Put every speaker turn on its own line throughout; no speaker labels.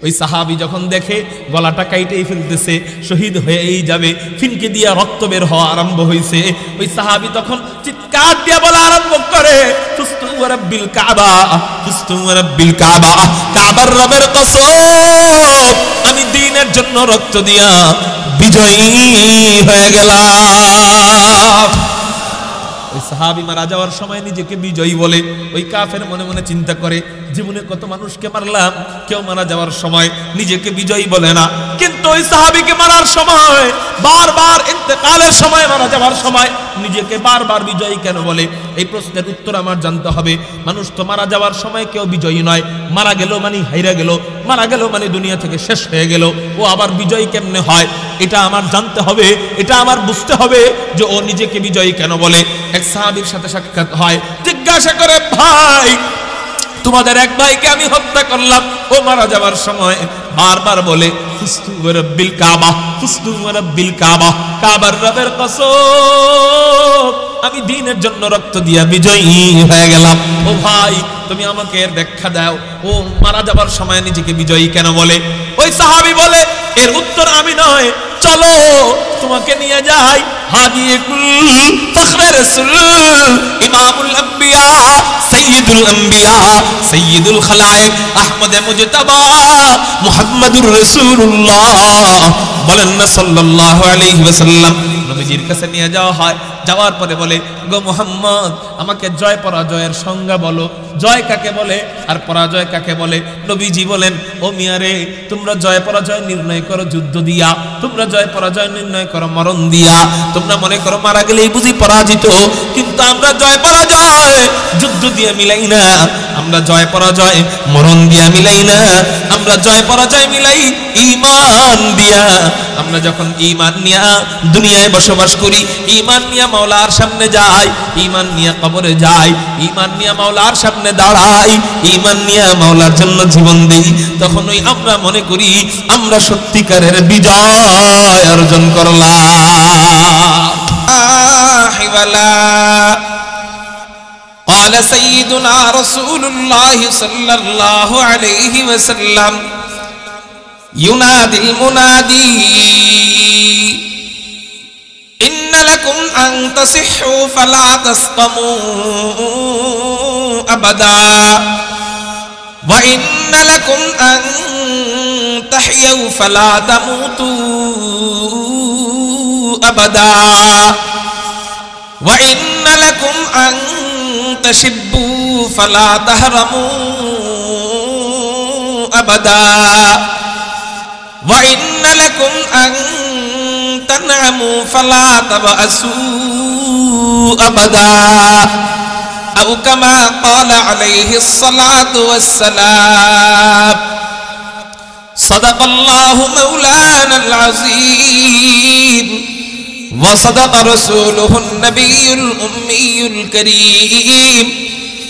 ওই সাহাবী যখন দেখে গলাটা কাইটেই ফেলতেছে, শহীদ হয়েই যাবে, ফিনকে দিয়া রক্ত বের হওয়া আরম্ভ হয়েছে, ওই সাহাবী তখন চিৎকার দিয়ে বলা আরম্ভ করে, ফুস্তু ওয়া রাব্বিল কাবা, ফুস্তু ওয়া রাব্বিল কাবা, কাবার রবের কসম আমি দ্বীনের জন্য রক্ত দিয়া বিজয়ী হয়ে গেলাম। ওই সাহাবী মারা যাওয়ার সময় নিজেকে বিজয়ী বলে। ওই কাফের মনে মনে চিন্তা করে, জীবনে কত মানুষকে মারলাম, কেউ মারা যাওয়ার সময় নিজেকে বিজয়ী বলে না, কিন্তু ওই সাহাবীকে মারার সময়, বারবার ইন্তেকালের সময়, মারা যাওয়ার সময় নিজেকে বারবার বিজয়ী কেন বলে? এই প্রশ্নের উত্তর আমার জানতে হবে। মানুষ তো মারা যাওয়ার সময় কেউ বিজয়ী নয়, মারা গেল মানে হাইরা গেল, মারা গেল মানে দুনিয়া থেকে শেষ হয়ে গেল, ও আবার বিজয়ী কেমনে হয়? এটা আমার জানতে হবে, এটা আমার বুঝতে হবে যে ও নিজেকে বিজয়ী কেন বলে। এক সাহাবীর সাথে সাক্ষাৎ হয়, জিজ্ঞাসা করে, ভাই তোমাদের এক ভাইকে আমি হত্যা করলাম, ও মারা যাওয়ার সময় বারবার বলে ফুস্তু ওয়া রাব্বিল কাবা, ফুস্তু ওয়া রাব্বিল কাবা, কাবার রবের কসম আমি দ্বীনের জন্য রক্ত দিয়া বিজয়ী হয়ে গেলাম। ও ভাই তুমি আমাকে এর ব্যাখ্যা দাও, ও মারা যাবার সময় নিজেকে বিজয়ী কেন বলে? ওই সাহাবী বলে, এর উত্তর আমি নয়, চলো তোমাকে নিয়ে যাই হাদিকুল ফখরে রাসূল ইমামুল আম্বিয়া সাইয়্যিদুল আম্বিয়া সাইয়্যিদুল খালায়েক আহমদে মুজতাবা মুহাম্মাদুর রাসূলুল্লাহ বলেন না সাল্লাল্লাহু আলাইহি ওয়াসাল্লাম। নবীজির কাছে নিয়ে যাওয়া হয়, যাওয়ার পরে বলে, গো মুহাম্মদ আমাকে জয় পরাজয়ের সংজ্ঞা বলো, জয় কাকে বলে আর পরাজয় কাকে বলে? নবীজি বলেন, ও মিয়া রে, তোমরা জয় পরাজয় নির্ণয় করো যুদ্ধ দিয়া, তোমরা জয় পরাজয় নির্ণয় করো মরণ দিয়া, তোমরা মনে করো মারা গেলেই বুঝি পরাজিত, কিন্তু আমরা জয় পরাজয় যুদ্ধ দিয়ে মিলাই না, আমরা জয় পরাজয় মরণ দিয়া মিলাই না, আমরা জয় পরাজয় মিলাই ঈমান দিয়া। আমরা যখন ঈমান নিয়া দুনিয়ায় বসবাস করি, ঈমান নিয়া মাওলার সামনে যাই, ঈমান নিয়া কবরে যাই, ঈমান নিয়া মাওলার সামনে দাঁড়াই, ঈমান নিয়া মাওলার জন্য জীবন দেই, তখন ওই আমরা মনে করি আমরা সত্যিকারের বিজয় অর্জন করলাম।
قال سيدنا رسول الله صلى الله عليه وسلم ينادي المنادي إن لكم أن تصحوا فلا تسقموا أبدا وإن لكم أن تحيوا فلا تموتوا أبدا وإن لكم أن تشبوا فلا تهرموا أبدا وإن لكم أن تنعموا فلا تبأسوا أبدا أو كما قال عليه الصلاة والسلام صدق الله مولانا العظيم وصدق رسوله النبي الأمي الكريم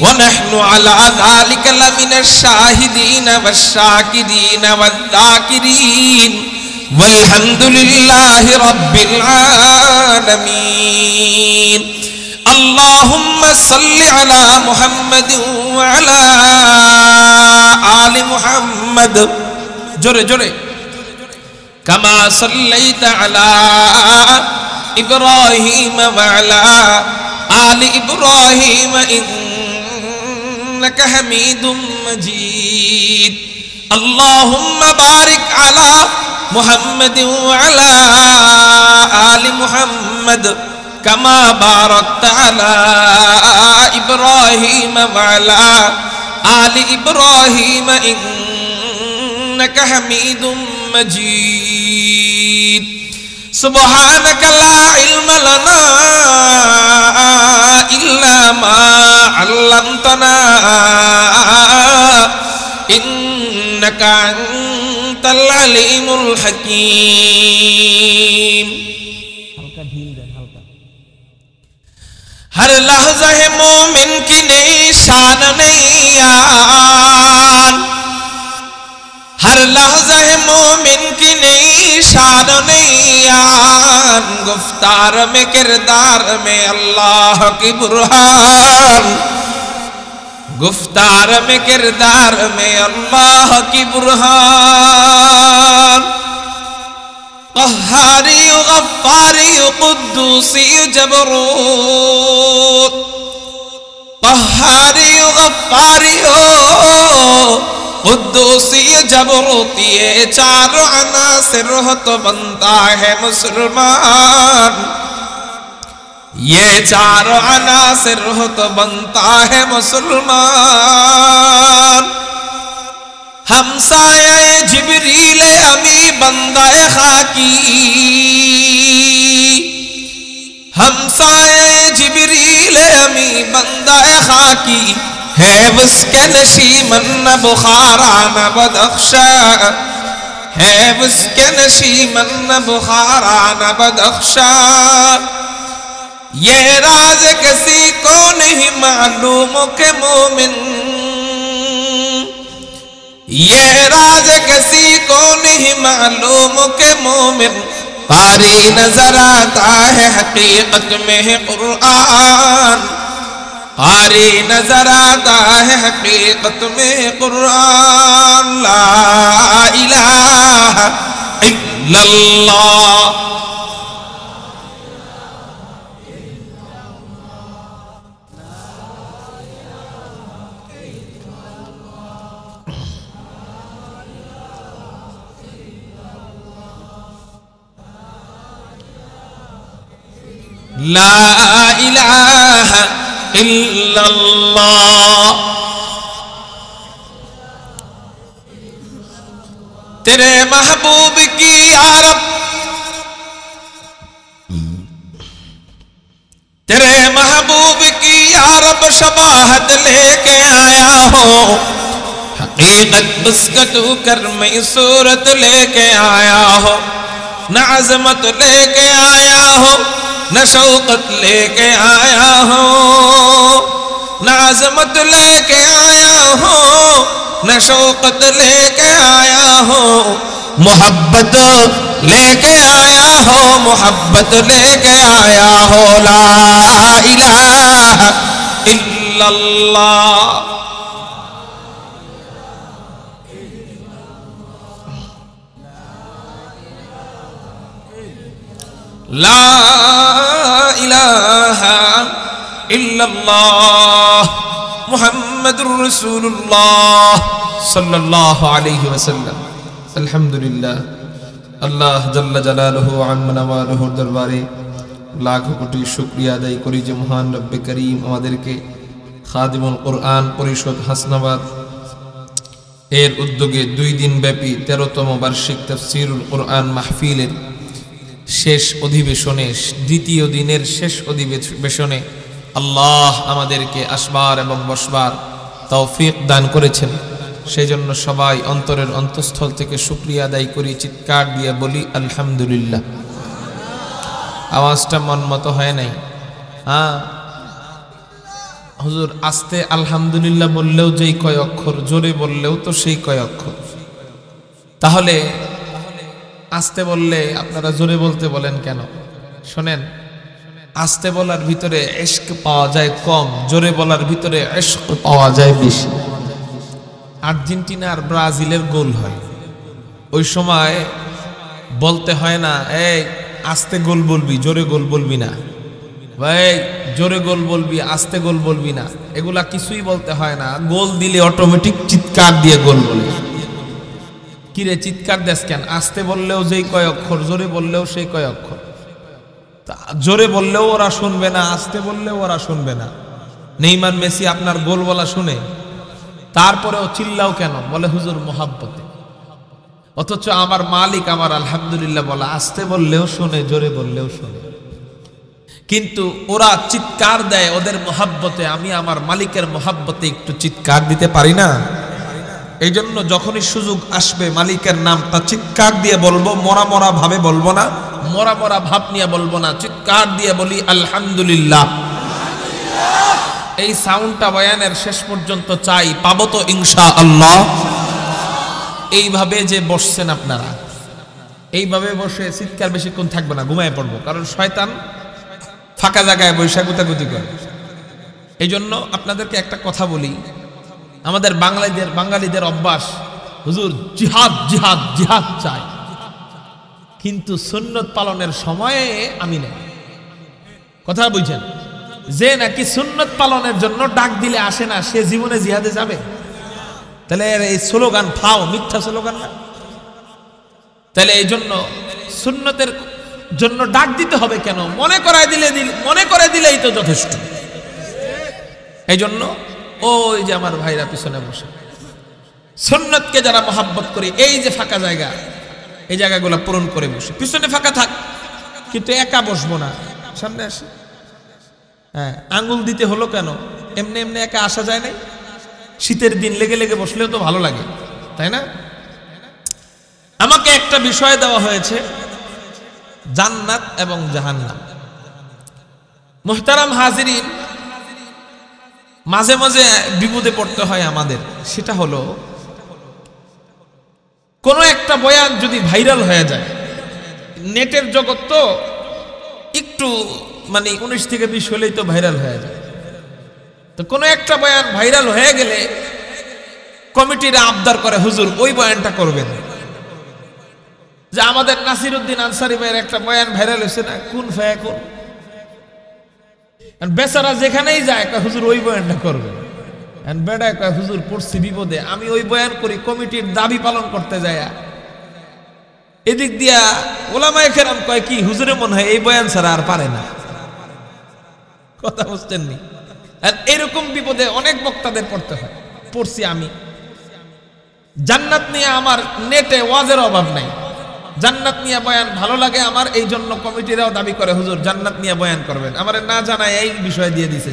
ونحن على ذلك لمن الشاهدين والشاكرين والذاكرين والحمد لله رب العالمين اللهم صل على محمد وعلى آل محمد جري جري كما صليت على إبراهيم وعلى آل إبراهيم إنك حميد مجيد اللهم بارك على محمد وعلى آل محمد كما باركت على إبراهيم وعلى آل إبراهيم إنك حميد مجيد سبحانك لا علم لنا إلا ما علمتنا إنك أنت العليم الحكيم हर लहज़ा है मोमिन की नई शान नैयान हर लहज़ा है मोमिन की नई शान नैयान गुफ्तार में किरदार में अल्लाह की बुरहान गुफ्तार में किरदार में अल्लाह की बुरहान, क़ह्हारी गफ़्फ़ारी क़ुद्दूसी जबरूत, क़ह्हारी गफ़्फ़ारी क़ुद्दूसी जबरूत, ये चारों अनासिर हो तो बनता है मुसलमान, ये चारों अनासिर हो तो बनता है मुसलमान। हमसाये जिब्रील अमी बंदाए खाकी, हमसाये जिब्रील अमी बंदाए खाकी, है उसके नशीमन न बुखारा न बदख्शा, है उसके नशीमन न बुखारा न बदख्शा। ये राज किसी को नहीं मालूम के मोमिन, ये राज किसी को नहीं मालूम के मोमिन, कारी नजर आता है हकीकत में है कुरान, कारी नजर आता है हकीकत में कुरान। ला इलाहा इल्लल्लाह, ला इलाहा इल्लल्लाह। तेरे महबूब की यारब, तेरे महबूब की यारब शबाहत लेके आया हो, हकीकत उसका तू कर में सूरत लेके आया हो, न अज़मत लेके आया हो न शौकत लेके आया हो, न अज़मत लेके आया हो न शौकत लेके आया हो, मोहब्बत लेके आया हो, मोहब्बत लेके आया हो। ला इलाहा इल्लल्लाह, ला इलाहा इल्लल्लाह मुहम्मदुर रसूलुल्लाह सल्लल्लाहु अलैहि वसल्लम। अल्हम्दुलिल्लाह, अल्लाह जल्ल जलालुहु अम्मा नवालुहु दरबारे लाख कोटी शुक्रिया আদায় করি যে মহান রব্বে করিম আমাদেরকে খাদিমুল কুরআন পরিষদ হাসনাবাদ এর উদ্যোগে 2 দিন ব্যাপী 13তম বার্ষিক তাফসীরুল কুরআন মাহফিলের শেষ অধিবেশনে, দ্বিতীয় দিনের শেষ অধিবেশনে আল্লাহ আমাদেরকে আসবার এবং বসবার তৌফিক দান করেছেন। সেজন্য সবাই অন্তরের অন্তঃস্থল থেকে শুকরিয়া আদায় করি, চিৎকার দিয়ে বলি আলহামদুলিল্লাহ। আওয়াজটা মন মতো হয় নাই? হ্যাঁ হুজুর, আস্তে আলহামদুলিল্লাহ বললেও যেই কয় অক্ষর, জোরে বললেও তো সেই কয় অক্ষর। তাহলে আস্তে বললে আপনারা জোরে বলতে বলেন কেন? শোনেন, আস্তে বলার ভিতরে ইশক পাওয়া যায় কম, জোরে বলার ভিতরে ইশক পাওয়া যায় বেশি। আর্জেন্টিনা আর ব্রাজিলের গোল হয়, ওই সময় বলতে হয় না এই আস্তে গোল বলবি, জোরে গোল বলবি না, ভাই জোরে গোল বলবি, আস্তে গোল বলবি না, এগুলা কিছুই বলতে হয় না। গোল দিলে অটোমেটিক চিৎকার দিয়ে গোল বলে। কিরে চিৎকার দেস কেন? আস্তে বললেও যেই কয় অক্ষর, জোরে বললেও সেই কয় অক্ষর। জোরে বললেও ওরা শুনবে না, আস্তে বললেও ওরা শুনবে না। নেইমার মেসি আপনার গোল বলা শুনে তারপরেও চিল্লাও কেন? বলে হুজুর মোহাব্বতে। অথচ আমার মালিক আমার আলহামদুলিল্লাহ বলা আস্তে বললেও শুনে, জোরে বললেও শুনে। কিন্তু ওরা চিৎকার দেয় ওদের মোহাব্বতে, আমি আমার মালিকের মোহাব্বতে একটু চিৎকার দিতে পারি না। এই জন্য যখনই সুযোগ আসবে মালিকের নামটা চিৎকার দিয়ে বলবো, মরা মরা ভাবে বলবো না, মরা মরা ভাব নিয়ে বলবো না, চিৎকার দিয়ে বলি আলহামদুলিল্লাহ। এই সাউন্ডটা বয়ানের শেষ পর্যন্ত চাই, পাবো তো ইনশাআল্লাহ। এইভাবে যে বসছেন আপনারা, এইভাবে বসে চিৎকার বেশিক্ষণ থাকবে না, ঘুমায় পড়বো, কারণ শয়তান ফাঁকা জায়গায় বৈশা গুতাগুতি করে। এই জন্য আপনাদেরকে একটা কথা বলি,
আমাদের বাঙালিদের অভ্যাস, হুজুর জিহাদ জিহাদ জিহাদ চাই, কিন্তু সুন্নত পালনের সময়ে আমি নেই। কথা বুঝছেন? যে নাকি সুন্নত পালনের জন্য ডাক দিলে আসে না, সে জীবনে জিহাদে যাবে? তাহলে এই স্লোগান ফাও, মিথ্যা স্লোগান না? তাহলে এই জন্য সুন্নতের জন্য ডাক দিতে হবে কেন? মনে করে দিলেই তো যথেষ্ট। এই জন্য ওই যে আমার ভাইরা পিছনে বসে সুন্নতকে যারা মহাব্বত করে, এই যে ফাঁকা জায়গা, এই জায়গাগুলো পূরণ করে বসে, পিছনে ফাঁকা থাক, কিন্তু একা বসবো না, সামনে আসে। হ্যাঁ, আঙ্গুল দিতে হলো কেন? এমনি এমনি একা আসা যায় নাই? শীতের দিন লেগে লেগে বসলেও তো ভালো লাগে, তাই না? আমাকে একটা বিষয় দেওয়া হয়েছে, জান্নাত এবং জাহান্নাম। মুহতারাম হাজিরিন, মাঝে মাঝে বিপদে পড়তে হয় আমাদের। সেটা হলো, কোন একটা বয়ান যদি ভাইরাল হয়ে যায়, নেটের জগৎ তো একটু মানে 19 থেকে 20 হলেই তো ভাইরাল হয়ে যায়। তো কোনো একটা বয়ান ভাইরাল হয়ে গেলে কমিটিরা আবদার করে, হুজুর ওই বয়ানটা করবেন। যে আমাদের নাসিরউদ্দিন আনসারী ভাইয়ের একটা বয়ান ভাইরাল হয়েছে না, কোন ফায়াকুন, বেচারা যেখানেই যায় কয় হুজুর ওই বয়ানটা করবেন। বেড়ায় কয় হুজুর পড়ছি বিপদে, আমি ওই বয়ান করি, কমিটির দাবি পালন করতে যায়। এদিক দিয়া ওলামায়ে কেরাম কয় কি, হুজুরে মনে হয় এই বয়ান ছাড়া আর পারে না। কথা বুঝতেন নি? আর এরকম বিপদে অনেক বক্তাদের পড়তে হয়, পড়ছি আমি। জান্নাত নিয়ে আমার নেটে ওয়াজের অভাব নাই, জান্নাত নিয়ে বয়ান ভালো লাগে আমার, এই জন্য কমিটিরাও দাবি করে হুজুর জান্নাত নিয়ে বয়ান করবেন। আমারে না জানায় এই বিষয় দিয়ে দিছে,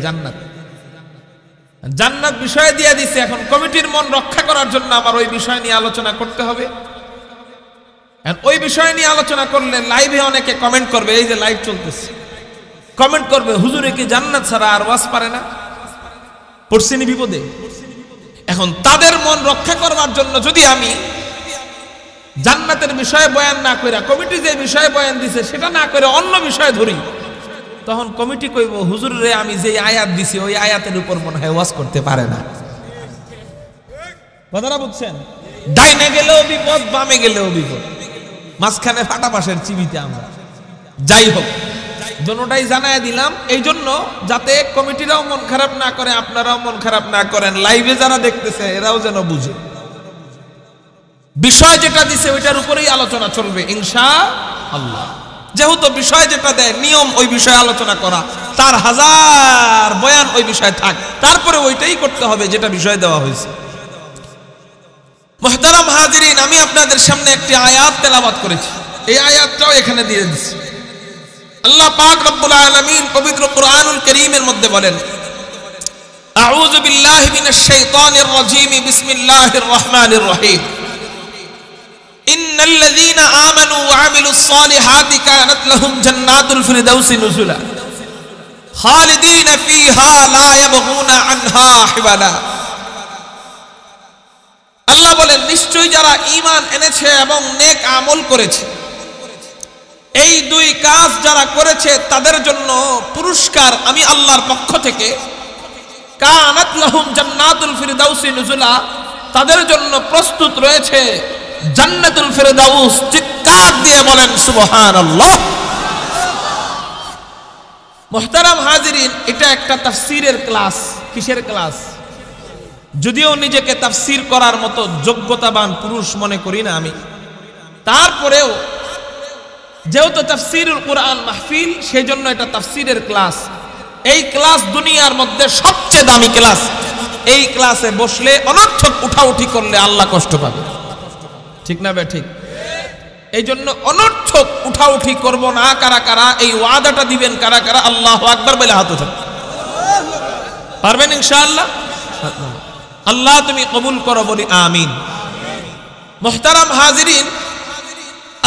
জান্নাত বিষয় দিয়ে দিছে। এখন কমিটির মন রক্ষা করার জন্য আমার ওই বিষয় নিয়ে আলোচনা করতে হবে। ওই বিষয় নিয়ে আলোচনা করলে লাইভে অনেকে কমেন্ট করবে, এই যে লাইভ চলতেছে, কমেন্ট করবে হুজুরে কি জান্নাত ছাড়া আর ওয়াজ পারে না, পড়ছিনি বিপদে। এখন তাদের মন রক্ষা করবার জন্য যদি আমি জান্নাতের বিষয়ে বয়ান না করে, কমিটি যে বিষয়ে বয়ান দিছে সেটা না করে অন্য বিষয় ধরি, তখন কমিটি কইব হুজুর রে আমি যে আয়াত দিছি ওই আয়াতের উপর মনে হয় ওয়াজ করতে পারে না। কথাটা বুঝছেন? ডাইনে গেলেও বিপদ, বামে গেলেও বিপদ, মাঝখানে ফাটা পাশের চিবিতে আমরা। যাই হোক, জন্যটাই জানায় দিলাম, এই জন্য যাতে কমিটিরাও মন খারাপ না করে, আপনারাও মন খারাপ না করেন, লাইভে যারা দেখতেছে এরাও যেন বুঝে বিষয় যেটা দিছে ওইটার উপরেই আলোচনা চলবে ইনশাআল্লাহ। যেহেতু বিষয় যেটা দেয় নিয়ম ওই বিষয়ে আলোচনা করা, তার হাজার বয়ান ওই বিষয় থাক, তারপরে ওইটাই করতে হবে যেটা বিষয় দেওয়া হয়েছে। মুহতারাম হাজিরিন, আমি আপনাদের সামনে একটি আয়াত তেলাওয়াত করেছি, এই আয়াতটাও এখানে দিয়ে দিচ্ছি। আল্লাহ পাক রব্বুল আলামিন পবিত্র কুরআনুল কারীমের মধ্যে বলেন, আউযু বিল্লাহি মিনাশ শাইতানির রাজীম, বিসমিল্লাহির রহমানির রহিম। ইন্নাল্লাযীনা আমানু ওয়া আমিলুস সালিহাতি কানাত লাহুম জান্নাতুল ফিরদাউসি নুজুলা খালিদিনা ফীহা লা ইয়াবগুনা আনহা হিওয়ালা। আল্লাহ বলেন, নিশ্চয়ই যারা ঈমান এনেছে এবং নেক আমল করেছে, এই দুই কাজ যারা করেছে তাদের জন্য পুরস্কার আমি আল্লাহর পক্ষ থেকে, কানাত লাহুম জান্নাতুল ফিরদাউসি নুজুলা, তাদের জন্য প্রস্তুত রয়েছে জান্নাতুল ফিরদাউস। চিৎকার দিয়ে বলেন সুবহানাল্লাহ। মুহতারাম হাজিরিন, এটা একটা তাফসীরের ক্লাস। কিসের ক্লাস? যদিও নিজেকে তাফসীর করার মতো যোগ্যতাবান পুরুষ মনে করি না আমি, তারপরেও যেহেতু তাফসীরুল কুরআন মাহফিল, সেই জন্য এটা তাফসীরের ক্লাস। এই ক্লাস দুনিয়ার মধ্যে সবচেয়ে দামি ক্লাস। এই ক্লাসে বসলে অনর্থক উঠাউঠি করলে আল্লাহ কষ্ট পাবে, ঠিক না বে ঠিক? এই জন্য অনর্থক উঠাউঠি করব না। কারা কারা এই ওয়াদাটা দিবেন? কারা কারা আল্লাহু আকবার বলে হাত উঠান। পারবেন ইনশাআল্লাহ? আল্লাহ তুমি কবুল করো, বলি আমিন। মুহতারাম হাজিরিন,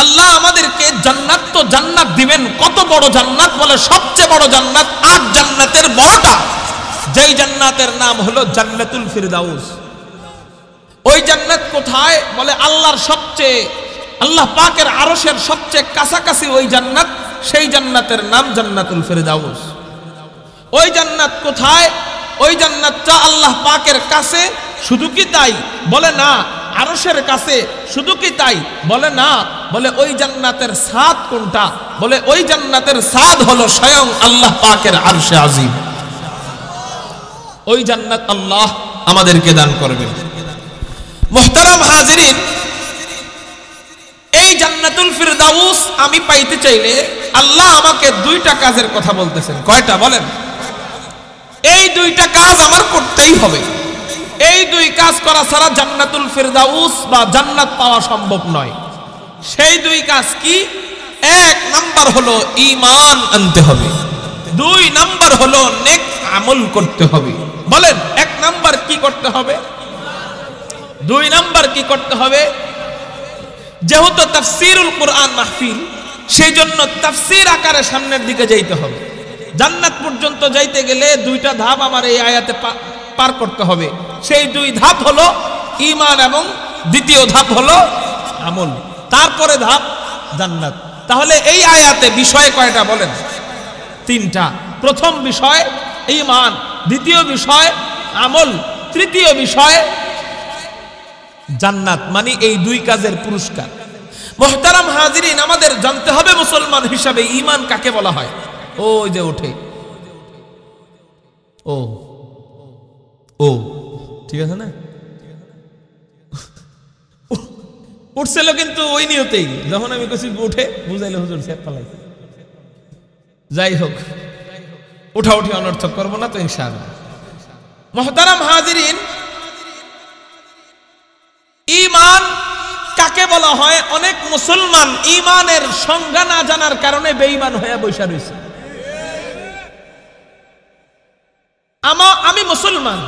আল্লাহ আমাদেরকে জান্নাত তো জান্নাত দিবেন। কত বড় জান্নাত? বলে সবচেয়ে বড় জান্নাত, 8 জান্নাতের বড়টা, যেই জান্নাতের নাম হলো জান্নাতুল ফিরদাউস। ওই জান্নাত কোথায়? বলে আল্লাহর সবচেয়ে, আল্লাহ পাকের আরশের সবচেয়ে কাছাকাছি ওই জান্নাত, সেই জান্নাতের নাম জান্নাতুল ফিরদাউস। ওই জান্নাত কোথায়? ওই জান্নাতটা আল্লাহ পাকের কাছে শুধু কি তাই? বলে না। আরশের কাছে শুধু কি তাই? বলে না। বলে ওই জান্নাতের ছাদ কোনটা? বলে ওই জান্নাতের ছাদ হলো স্বয়ং আল্লাহ পাকের আরশে আজিম। ওই জান্নাত আল্লাহ আমাদেরকে দান করবেন। মুহতারাম হাজিরিন, এই জান্নাতুল ফিরদাউস আমি পাইতে চাইলে আল্লাহ আমাকে দুইটা কাজের কথা বলতেছেন। কয়টা বলেন? এই দুইটা কাজ আমার করতেই হবে। এই দুই কাজ করা ছাড়া জান্নাতুল ফিরদাউস বা জান্নাত পাওয়া সম্ভব নয়। সেই দুই কাজ কি? এক নাম্বার হলো ঈমান আনতে হবে, দুই নাম্বার হলো নেক আমল করতে হবে। বলেন, এক নাম্বার কি করতে হবে, দুই নাম্বার কি করতে হবে? যেহেতু তাফসীরুল কুরআন মাহফিল, সেই জন্য তাফসীর আকারে সামনের দিকে যাইতে হবে। জান্নাত পর্যন্ত যাইতে গেলে দুইটা ধাপ আমার এই আয়াতে পার করতে হবে। সেই দুই ধাপ হলো ঈমান এবং দ্বিতীয় ধাপ হলো আমল, তারপরে ধাপ জান্নাত। তাহলে এই আয়াতে বিষয় কয়টা বলেন? তিনটা। প্রথম বিষয় ঈমান, দ্বিতীয় বিষয় আমল, তৃতীয় বিষয় জান্নাত, মানে এই দুই কাজের পুরস্কার। মুহতারাম হাজিরিন, আমাদের জানতে হবে মুসলমান হিসাবে ঈমান কাকে বলা হয়। ওই যে ওঠে, ও ও ঠিক আছে না, উঠছিল কিন্তু ওই নিয়তেই। যখন আমি কইছি উঠে, বুঝাইলে হুজুর সেট পালাই। যাই হোক, উঠা উঠি অনর্থক করবো না তো ইনশাআল্লাহ। মুহতারাম হাজিরিন, ঈমান কাকে বলা হয়? অনেক মুসলমান ঈমানের সংজ্ঞা না জানার কারণে বেঈমান হয়ে বসে রয়েছে। আমি মুসলমান,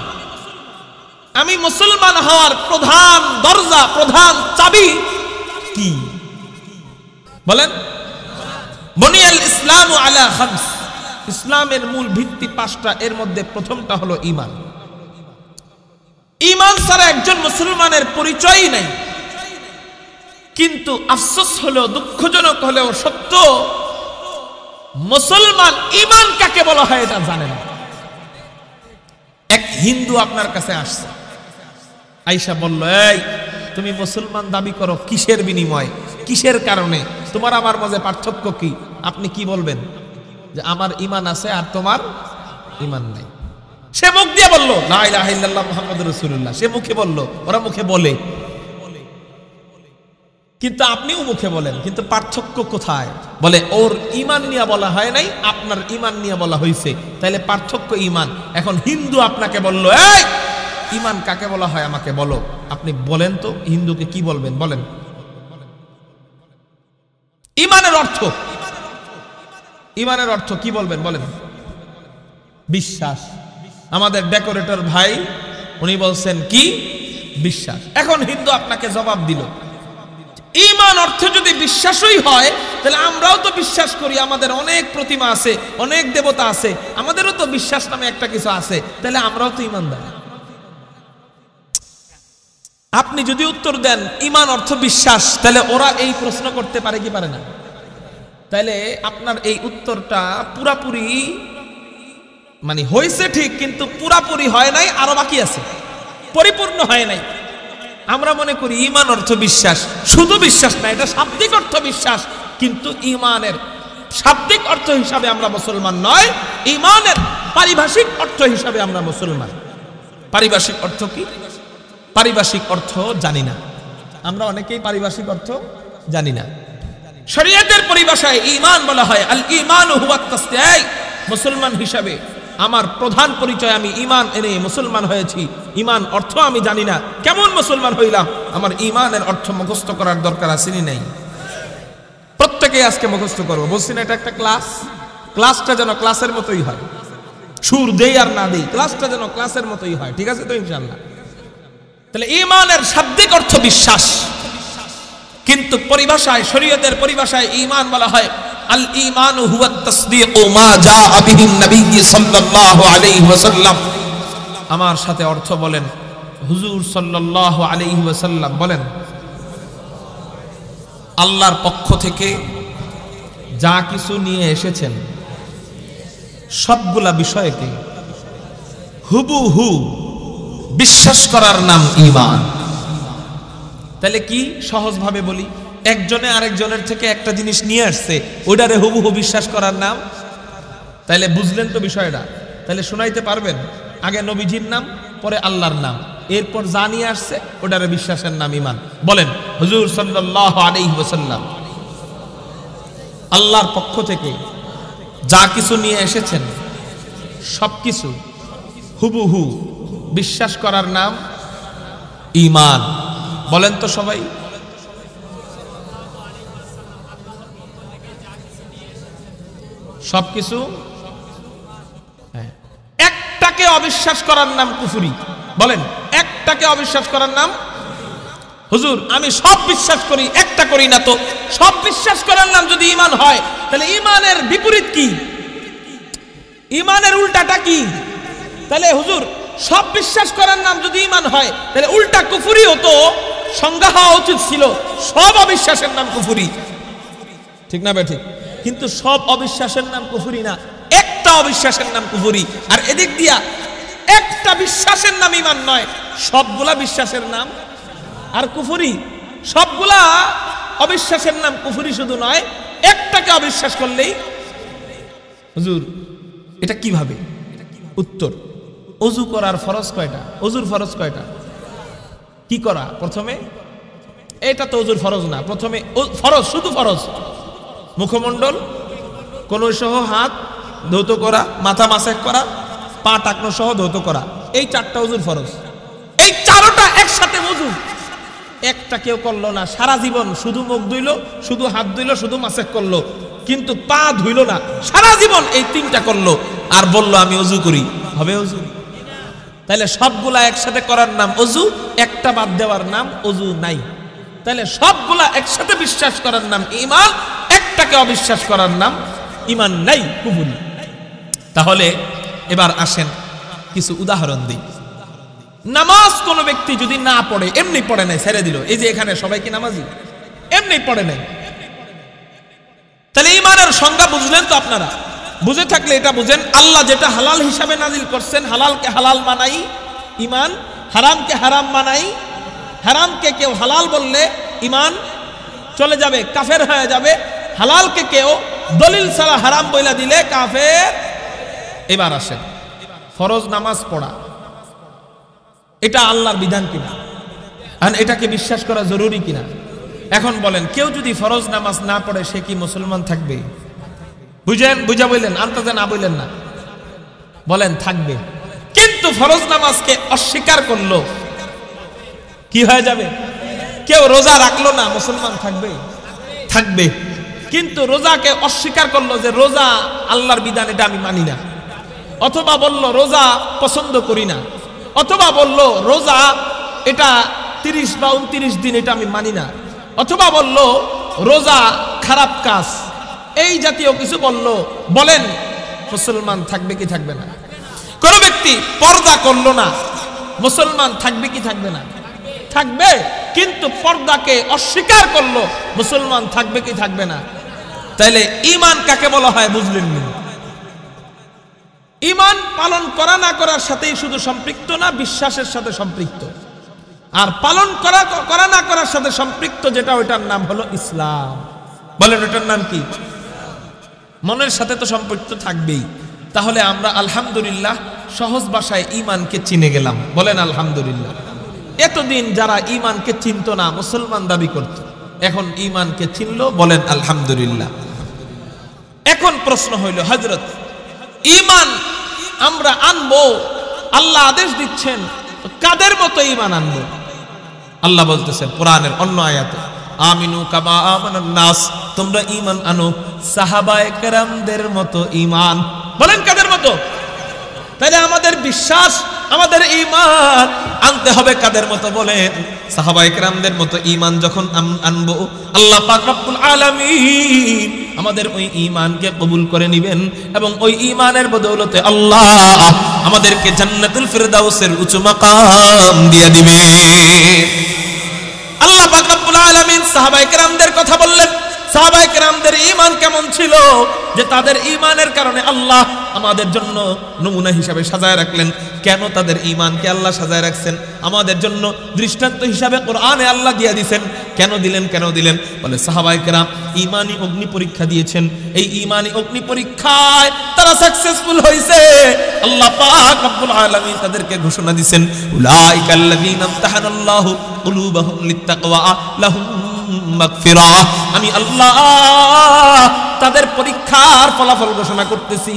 আমি মুসলমান হওয়ার প্রধান দরজা, প্রধান চাবি কি বলেন? বুনিয়াল ইসলামু আলা খামস, ইসলামের মূল ভিত্তি পাঁচটা, এর মধ্যে প্রথমটা হলো ঈমান। ঈমান ছাড়া একজন মুসলমানের পরিচয়ই নাই। কিন্তু আফসোস হলো, দুঃখজনক হলেও সত্য, মুসলমান ঈমান কাকে বলা হয় এটা জানে না। এক হিন্দু আপনার কাছে আসছে, আয়েশা বলল, এই তুমি মুসলমান দাবি করো কিসের বিনিময়ে, কিসের কারণে, তোমার আমার মাঝে পার্থক্য কি? আপনি কি বলবেন? যে আমার ঈমান আছে আর তোমার ঈমান নাই। সে মুখ দিয়ে বলল লা ইলাহা ইল্লাল্লাহ মুহাম্মাদুর রাসূলুল্লাহ, সে মুখে বলল, ওরা মুখে বলে, কিন্তু আপনিও মুখে বলেন, কিন্তু পার্থক্য কোথায়? বলে ওর ঈমান নিয়ে বলা হয় নাই, আপনার ঈমান নিয়ে বলা হয়েছে, তাইলে পার্থক্য ঈমান। এখন হিন্দু আপনাকে বলল, এই ঈমান কাকে বলা হয় আমাকে বলো। আপনি বলেন তো হিন্দুকে কি বলবেন? বলেন ঈমানের অর্থ, ঈমানের অর্থ কি বলবেন? বলেন বিশ্বাস। আমাদের ডেকোরেটর ভাই উনি বলছেন কি? বিশ্বাস। এখন হিন্দু আপনাকে জবাব দিল, ঈমান অর্থ যদি বিশ্বাসই হয়, তাহলে আমরাও তো বিশ্বাস করি, আমাদের অনেক প্রতিমা আছে, অনেক দেবতা আছে, আমাদেরও তো বিশ্বাস নামে একটা কিছু আছে, তাহলে আমরাও তো ঈমানদার। আপনি যদি উত্তর দেন ঈমান অর্থ বিশ্বাস, তাহলে ওরা এই প্রশ্ন করতে পারে কি পারে না? তাহলে আপনার এই উত্তরটা পুরাপুরি মানে হয়েছে ঠিক, কিন্তু পুরাপুরি হয় নাই, আরো বাকি আছে, পরিপূর্ণ হয় নাই। আমরা মনে করি ঈমান অর্থ বিশ্বাস, শুধু বিশ্বাস না, এটা শাব্দিক অর্থ বিশ্বাস, কিন্তু ঈমানের শাব্দিক অর্থ হিসাবে আমরা মুসলমান নয়, ঈমানের পারিভাষিক অর্থ হিসাবে আমরা মুসলমান। পারিভাষিক অর্থ কি? পারিভাষিক অর্থ জানি না আমরা, অনেকেই পারিভাষিক অর্থ জানি না। শরীয়তের পরিভাষায় ঈমান বলা হয় আল ঈমানু হুয়া তাসদীক। মুসলমান হিসাবে আমার প্রধান পরিচয়, আমি ঈমান এনে মুসলমান হয়েছি। ঈমান অর্থ আমি জানি না, কেমন মুসলমান হইলাম? আমার ঈমানের অর্থ মুখস্থ করার দরকার আছে নি নাই? প্রত্যেকেই আজকে মুখস্থ করবো। বলছি না এটা একটা ক্লাস, ক্লাসটা যেন ক্লাসের মতোই হয়, সুর দেই আর না দেই, ক্লাসটা যেন ক্লাসের মতোই হয়। ঠিক আছে তো ইনশাআল্লাহ? তাহলে ঈমানের শাব্দিক অর্থ বিশ্বাস, কিন্তু পরিভাষায়, শরীয়তের পরিভাষায় ঈমান বলা হয় আল ঈমানু হুয়া তাসদীকু মা জাআ বিহি নবী সাল্লাল্লাহু আলাইহি ওয়াসাল্লাম। আমার সাথে অর্থ বলেন, হুজুর সাল্লাল্লাহু আলাইহি ওয়াসাল্লাম বলেন, আল্লাহর পক্ষ থেকে যা কিছু নিয়ে এসেছেন সবগুলা বিষয়কে হুবহু
বিশ্বাস করার নাম ঈমান। তাহলে কি সহজভাবে বলি, একজনে আরেকজনের থেকে একটা জিনিস নিয়ে আসছে, ওইটারে হুবহু বিশ্বাস করার নাম। তাহলে বুঝলেন তো বিষয়টা? তাহলে শোনাইতে পারবেন, আগে নবীজির নাম, পরে আল্লাহর নাম, এরপর যা নিয়ে আসছে ওটারে বিশ্বাসের নাম ঈমান। বলেন, হুজুর সাল্লাল্লাহু আলাইহি ওয়াসাল্লাম আল্লাহর পক্ষ থেকে যা কিছু নিয়ে এসেছেন সবকিছু হুবহু বিশ্বাস করার নাম ঈমান। বলেন তো সবাই। সবকিছু, একটাকে অবিশ্বাস করার নাম কুফরি। বলেন, একটাকে অবিশ্বাস করার নাম। হুজুর আমি সব বিশ্বাস করি, একটা করি না। তো সব বিশ্বাস করার নাম যদি ঈমান হয়, তাহলে ঈমানের বিপরীত কি? ঈমানের উল্টাটা কি? তাহলে হুজুর সব বিশ্বাস করার নাম যদি ঈমান হয়, তাহলে উল্টা কুফরি হতো। সংজ্ঞা হওয়া উচিত ছিল সব অবিশ্বাসের নাম কুফরি, ঠিক না ঠিক? কিন্তু সব অবিশ্বাসের নাম কুফরি না, একটা অবিশ্বাসের নাম কুফরি। আর এদিক দিয়া একটা বিশ্বাসের নাম ঈমান নয়, সবগুলা বিশ্বাসের নাম আর কুফরি। সবগুলা অবিশ্বাসের নাম কুফরি শুধু নয়, একটাকে অবিশ্বাস করলেই। হুজুর এটা কিভাবে? উত্তর, ওযু করার ফরজ কয়টা? ওযুর ফরজ কয়টা? কি করা প্রথমে? এটা তো ওযুর ফরজ না। প্রথমে ফরজ, শুধু ফরজ মুখমণ্ডল কনুই সহ হাত ধৌত করা, মাথা মাসেক করা, পা টাকনো সহ ধৌত করা, এই চারটা ওযুর ফরজ। এই চারটা একসাথে ওযু। একটা কেউ করলো না, সারা জীবন শুধু মুখ ধুইলো, শুধু হাত ধুইলো, শুধু মাসেক করলো, কিন্তু পা ধুইলো না। সারা জীবন এই তিনটা করলো আর বললো আমি ওযু করি, হবে ওযু? তাহলে সবগুলা একসাথে করার নাম ওযু, একটা বাদ দেওয়ার নাম ওযু নাই। তাহলে সবগুলা একসাথে বিশ্বাস করার নাম ঈমান, একটাকে অবিশ্বাস করার নাম ঈমান নাই, কুফরি। তাহলে এবার আসেন কিছু উদাহরণ দিই। নামাজ কোন ব্যক্তি যদি না পড়ে, এমনি পড়ে নাই, ছেড়ে দিল, এই যে এখানে সবাই কি নামাজি? এমনি পড়ে নাই, তাহলে ঈমানের সংজ্ঞা বুঝলেন তো আপনারা? বুঝে থাকলে এটা বুঝেন, আল্লাহ যেটা হালাল হিসাবে নাজিল করছেন, হালালকে হালাল মানাই ঈমান, হারামকে হারাম মানাই। হারামকে কেউ হালাল বললে ঈমান চলে যাবে, কাফের হয়ে যাবে। হালালকে কেউ দলিল ছাড়া হারাম বইলা দিলে কাফের। এবার আসেন ফরজ নামাজ পড়া, এটা আল্লাহর বিধান কিনা, আর এটাকে বিশ্বাস করা জরুরি কিনা? এখন বলেন, কেউ যদি ফরজ নামাজ না পড়ে সে কি মুসলমান থাকবে? বুঝেন, বুঝা বললেন, আন্তাজে না বললেন না, বলেন থাকবে। কিন্তু ফরজ নামাজকে অস্বীকার করলো, কি হয়ে যাবে? কেউ রোজা রাখলো না, মুসলমান থাকবে? থাকবে। কিন্তু রোজাকে অস্বীকার করলো, যে রোজা আল্লাহর বিধান, এটা আমি মানি না। অথবা বলল রোজা পছন্দ করি না, অথবা বলল রোজা এটা 30 বা 29 দিন, এটা আমি মানি না, অথবা বলল রোজা খারাপ কাজ, এই জাতীয় কিছু বলল। বলেন মুসলমান থাকবে কি থাকবে না? কোন ব্যক্তি পর্দা করলো না, মুসলমান থাকবে কি থাকবে না? থাকবে। কিন্তু পর্দাকে অস্বীকার করলো, মুসলমান থাকবে কি থাকবে না? তাইলে ঈমান কাকে বলা হয় বুঝলেন না? ঈমান পালন করা না করার সাথেই শুধু সম্পৃক্ত না, বিশ্বাসের সাথে সম্পৃক্ত। আর পালন করা না করার সাথে সম্পৃক্ত যেটা, ওইটার নাম হলো ইসলাম। বলেন ওটার নাম কি? মনের সাথে তো সম্পৃক্ত থাকবেই। তাহলে আমরা আলহামদুলিল্লাহ সহজ ভাষায় ঈমানকে চিনে গেলাম। বলেন আলহামদুলিল্লাহ। এতদিন যারা ঈমানকে চিনত না, মুসলমান দাবি করত, এখন ঈমানকে চিনল। বলেন আলহামদুলিল্লাহ। এখন প্রশ্ন হইল, হযরত ঈমান আমরা আনবো, আল্লাহ আদেশ দিচ্ছেন, কাদের মতো ঈমান আনবো? আল্লাহ বলতেছেন কোরআনের অন্য আয়াতে, আমিনু কামা আমানান নাস, তোমরা ঈমান আনো সাহাবায়ে কেরামদের মতো ঈমান। বলেন কাদের মতো? তাহলে আমাদের বিশ্বাস, আমাদের ঈমান আনতে হবে কাদের মতো? বলেন সাহাবায়ে কেরামদের মতো ঈমান যখন আনবো, আল্লাহ পাক রব্বুল আলামিন আমাদের ওই ঈমানকে কবুল করে নেবেন, এবং ওই ঈমানের বদৌলতে আল্লাহ আমাদেরকে জান্নাতুল ফিরদাউসের উঁচু মাকাম দিয়ে দিবে। আল্লাহ পাক রব্বুল আলামিন সাহাবায়ে কেরামদের কথা বললেন, সাহাবায়ে কেরামদের
ঈমান কেমন ছিল যে তাদের ঈমানের কারণে আল্লাহ আমাদের জন্য নমুনা হিসাবে সাজায় রাখলেন। কেন তাদের ঈমানকে আল্লাহ সাজায় রাখছেন? আমাদের জন্য দৃষ্টান্ত হিসাবে কোরআনে আল্লাহ দিয়ে দিয়েছেন। কেন দিলেন? বলে সাহাবায়ে কেরাম ঈমানি অগ্নি পরীক্ষা দিয়েছেন। এই ঈমানি অগ্নি পরীক্ষায় তারা সাকসেসফুল হয়েছে। আল্লাহ পাক রব্বুল আলামিন তাদেরকে ঘোষণা দিয়েছেন, উলাইকাল্লাযীনা ইমতাহানাল্লাহু কুলুবাহুম লিত্তাকওয়া লাহুম মাগফিরাহ। আমি আল্লাহ তাদের পরীক্ষার ফলাফল ঘোষণা করতেছি,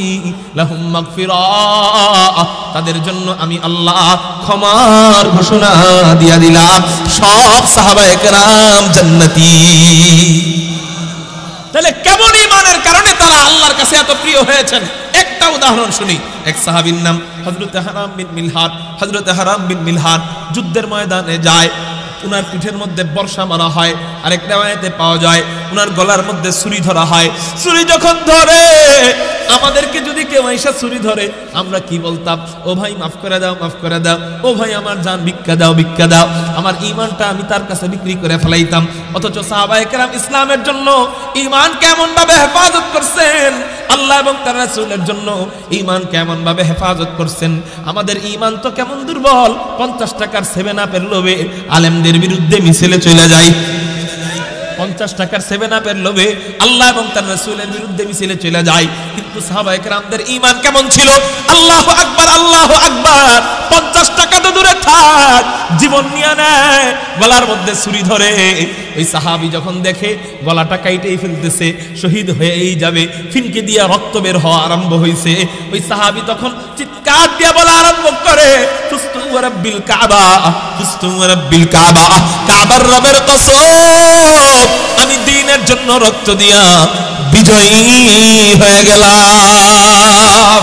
লাহুম মাগফিরাহ, তাদের জন্য আমি আল্লাহ ক্ষমার ঘোষণা দিয়া দিলাম। সব সাহাবায়ে কেরাম জান্নাতি। তাহলে কেমন ঈমানের কারণে তারা আল্লাহর কাছে এত প্রিয় হয়েছেন? একটা উদাহরণ শুনি। এক সাহাবীর নাম হযরত হারাম বিন মিলহান যুদ্ধের ময়দানে যায়। উনার পিঠের মধ্যে বর্ষা মারা হয়। আরেক riwayate পাওয়া যায় উনার গলার মধ্যে ছুরি ধরা হয়। ছুরি যখন ধরে, আমাদেরকে যদি কেউ এসে ছুরি ধরে আমরা কি বলতাম? ও ভাই মাফ করে দাও, ও ভাই আমার জান ভিক্ষা দাও। আমার ঈমানটা আমি তার কাছে বিক্রি করে ফেলাইতাম। অথচ সাহাবায়ে কেরাম ইসলামের জন্য ঈমান কেমন ভাবে হেফাজত করছেন, আল্লাহ এবং তার রাসূলের জন্য ঈমান কেমন ভাবে হেফাজত করছেন। আমাদের ঈমান তো কেমন দুর্বল। 50 টাকার 7 আপের লোভে আলেমদের বিরুদ্ধে মিছিলে চলে যায়। 50 টাকার 7 আপের লোভে আল্লাহ এবং তার রাসূলের বিরুদ্ধে মিছিলে চলে যায়। কিন্তু সাহাবায়ে কেরামদের ঈমান কেমন ছিল? আল্লাহু আকবার, আল্লাহু আকবার। 50 টাকা তো দূরে থাক, জীবন নিয়ে নেয়, গলার মধ্যে ছুরি ধরে। ওই সাহাবী যখন দেখে গলাটা কাইটেই ফেলতেছে, শহীদ হয়েই যাবে, ফিনকে দিয়া রক্ত বের হওয়া আরম্ভ হয়েছে, ওই সাহাবী তখন চিৎকার দিয়ে বলা আরম্ভ করে, ফুস্তু ওয়া রাব্বিল কাবা, ফুস্তু ওয়া রাব্বিল কাবা, কাবার রবের কসম, আমি দ্বীনের জন্য রক্ত দিয়া বিজয়ী হয়ে গেলাম।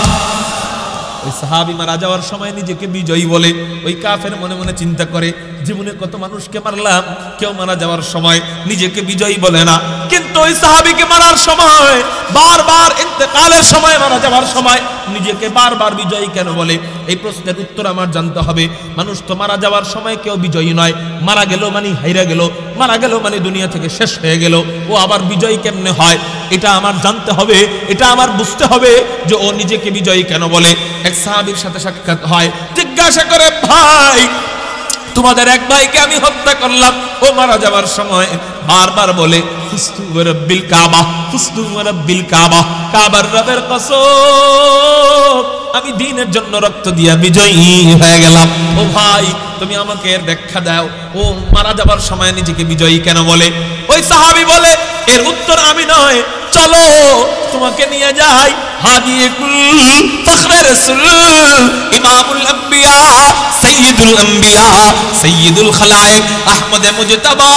ওই সাহাবী মারা যাওয়ার সময় নিজেকে বিজয়ী বলে। ওই কাফের মনে মনে চিন্তা করে, জীবনে কত মানুষকে মারলাম, কেউ মারা যাওয়ার সময় নিজেকে বিজয়ী বলে না। কিন্তু ওই সাহাবীকে মারার সময়, বারবার ইন্তেকালের সময়, মারা যাওয়ার সময় নিজেকে বারবার বিজয়ী কেন বলে? এই প্রশ্নের উত্তর আমার জানতে হবে। মানুষ তো মারা যাওয়ার সময় কেউ বিজয়ী নয়, মারা গেল মানে হাইরা গেল, মারা গেল মানে দুনিয়া থেকে শেষ হয়ে গেল। ও আবার বিজয়ী কেমনে হয়? এটা আমার জানতে হবে, এটা আমার বুঝতে হবে যে ও নিজেকে বিজয়ী কেন বলে। এক সাহাবীর সাথে সাক্ষাৎ হয়, জিজ্ঞাসা করে, ভাই তোমাদের এক ভাইকে আমি হত্যা করলাম। ও মারা যাওয়ার সময় বারবার বলে, ফুস্তু ওয়া রাব্বিল কাবা, ফুস্তু ওয়া রাব্বিল কাবা, কাবার রবের কসম, আমি দ্বীনের জন্য রক্ত দিয়া বিজয়ী হয়ে গেলাম। ও ভাই তুমি আমাকে এর ব্যাখ্যা দাও, ও মারা যাবার সময় নিজেকে বিজয়ী কেন বলে? ওই সাহাবী বলে, এর উত্তর আমি নয়, চলো তোমাকে নিয়ে যাই হাদিকুল ফখরে রাসূল, ইমামুল আম্বিয়া, সাইয়্যিদুল আম্বিয়া, সাইয়্যিদুল খালায়েক, আহমদে মুজতাবা,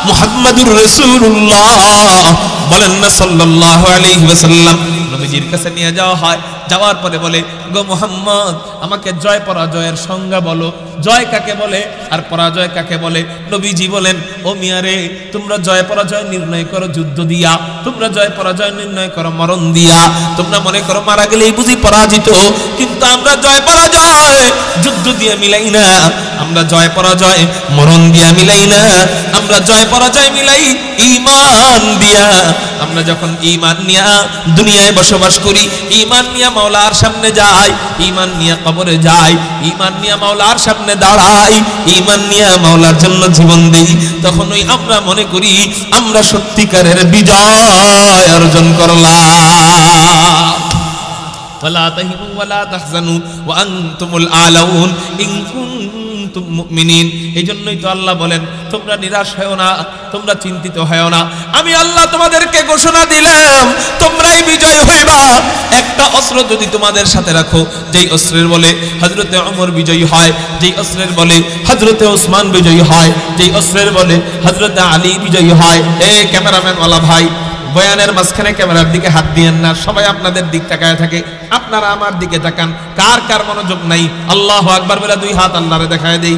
মুহাম্মাদুর রাসূলুল্লাহ, বলেন না সাল্লাল্লাহু আলাইহি ওয়াসাল্লাম। নবীজির কাছে নিয়ে যাওয়া হয়। যাওয়ার পরে বলে, গো মুহাম্মদ, আমাকে জয় পরাজয়ের সংজ্ঞা বলো, জয় কাকে বলে আর পরাজয় কাকে বলে? নবীজি বলেন, ও মিয়া রে, তোমরা জয় পরাজয় নির্ণয় করো যুদ্ধ দিয়া, তোমরা জয় পরাজয় নির্ণয় করো মরণ দিয়া। তোমরা মনে করো মারা গেলেই বুঝি পরাজিত, কিন্তু আমরা জয় পরাজয় যুদ্ধ দিয়ে মিলাই না, আমরা জয় পরাজয় মরণ দিয়া মিলাই না, আমরা জয় পরাজয় মিলাই ঈমান দিয়া। আমরা যখন ঈমান নিয়া দুনিয়ায় বসবাস করি, ঈমান নিয়া মাওলার সামনে যাই, ঈমান নিয়া কবরে যাই, ঈমান নিয়া মাওলার সামনে দাঁড়াই, ঈমান নিয়া মাওলার জন্য জীবন দেই, তখন ওই আমরা মনে করি আমরা সত্যিকারের বিজয় অর্জন করলাম। ওয়ালা তাহিনু ওয়ালা তাহজানু ওয়া আনতুমুল আলাউন ইন কুনতুম মুমিনিন। এইজন্যই তো আল্লাহ বলেন, তোমরা নিরাশ হয়ো না, তোমরা চিন্তিত হয়ো না, আমি আল্লাহ তোমাদেরকে ঘোষণা দিলাম তোমরাই বিজয় হইবা। একটা অস্ত্র যদি তোমাদের সাথে রাখো, যেই অস্ত্রের বলে হযরতে ওমর বিজয়ী হয়, যেই অস্ত্রের বলে হযরতে ওসমান বিজয়ী হয়, যেই অস্ত্রের বলে হযরতে আলী বিজয়ী হয়। এ ক্যামেরাম্যান ওয়ালা ভাই, বয়ানের মাঝখানে ক্যামেরার দিকে হাত দিয়েন না, সবাই আপনাদের দিক তাকায় থাকে, আপনারা আমার দিকে তাকান। কার কার মনোযোগ নাই? আল্লাহু আকবার বলে দুই হাত আল্লাহরে দেখায় দেই।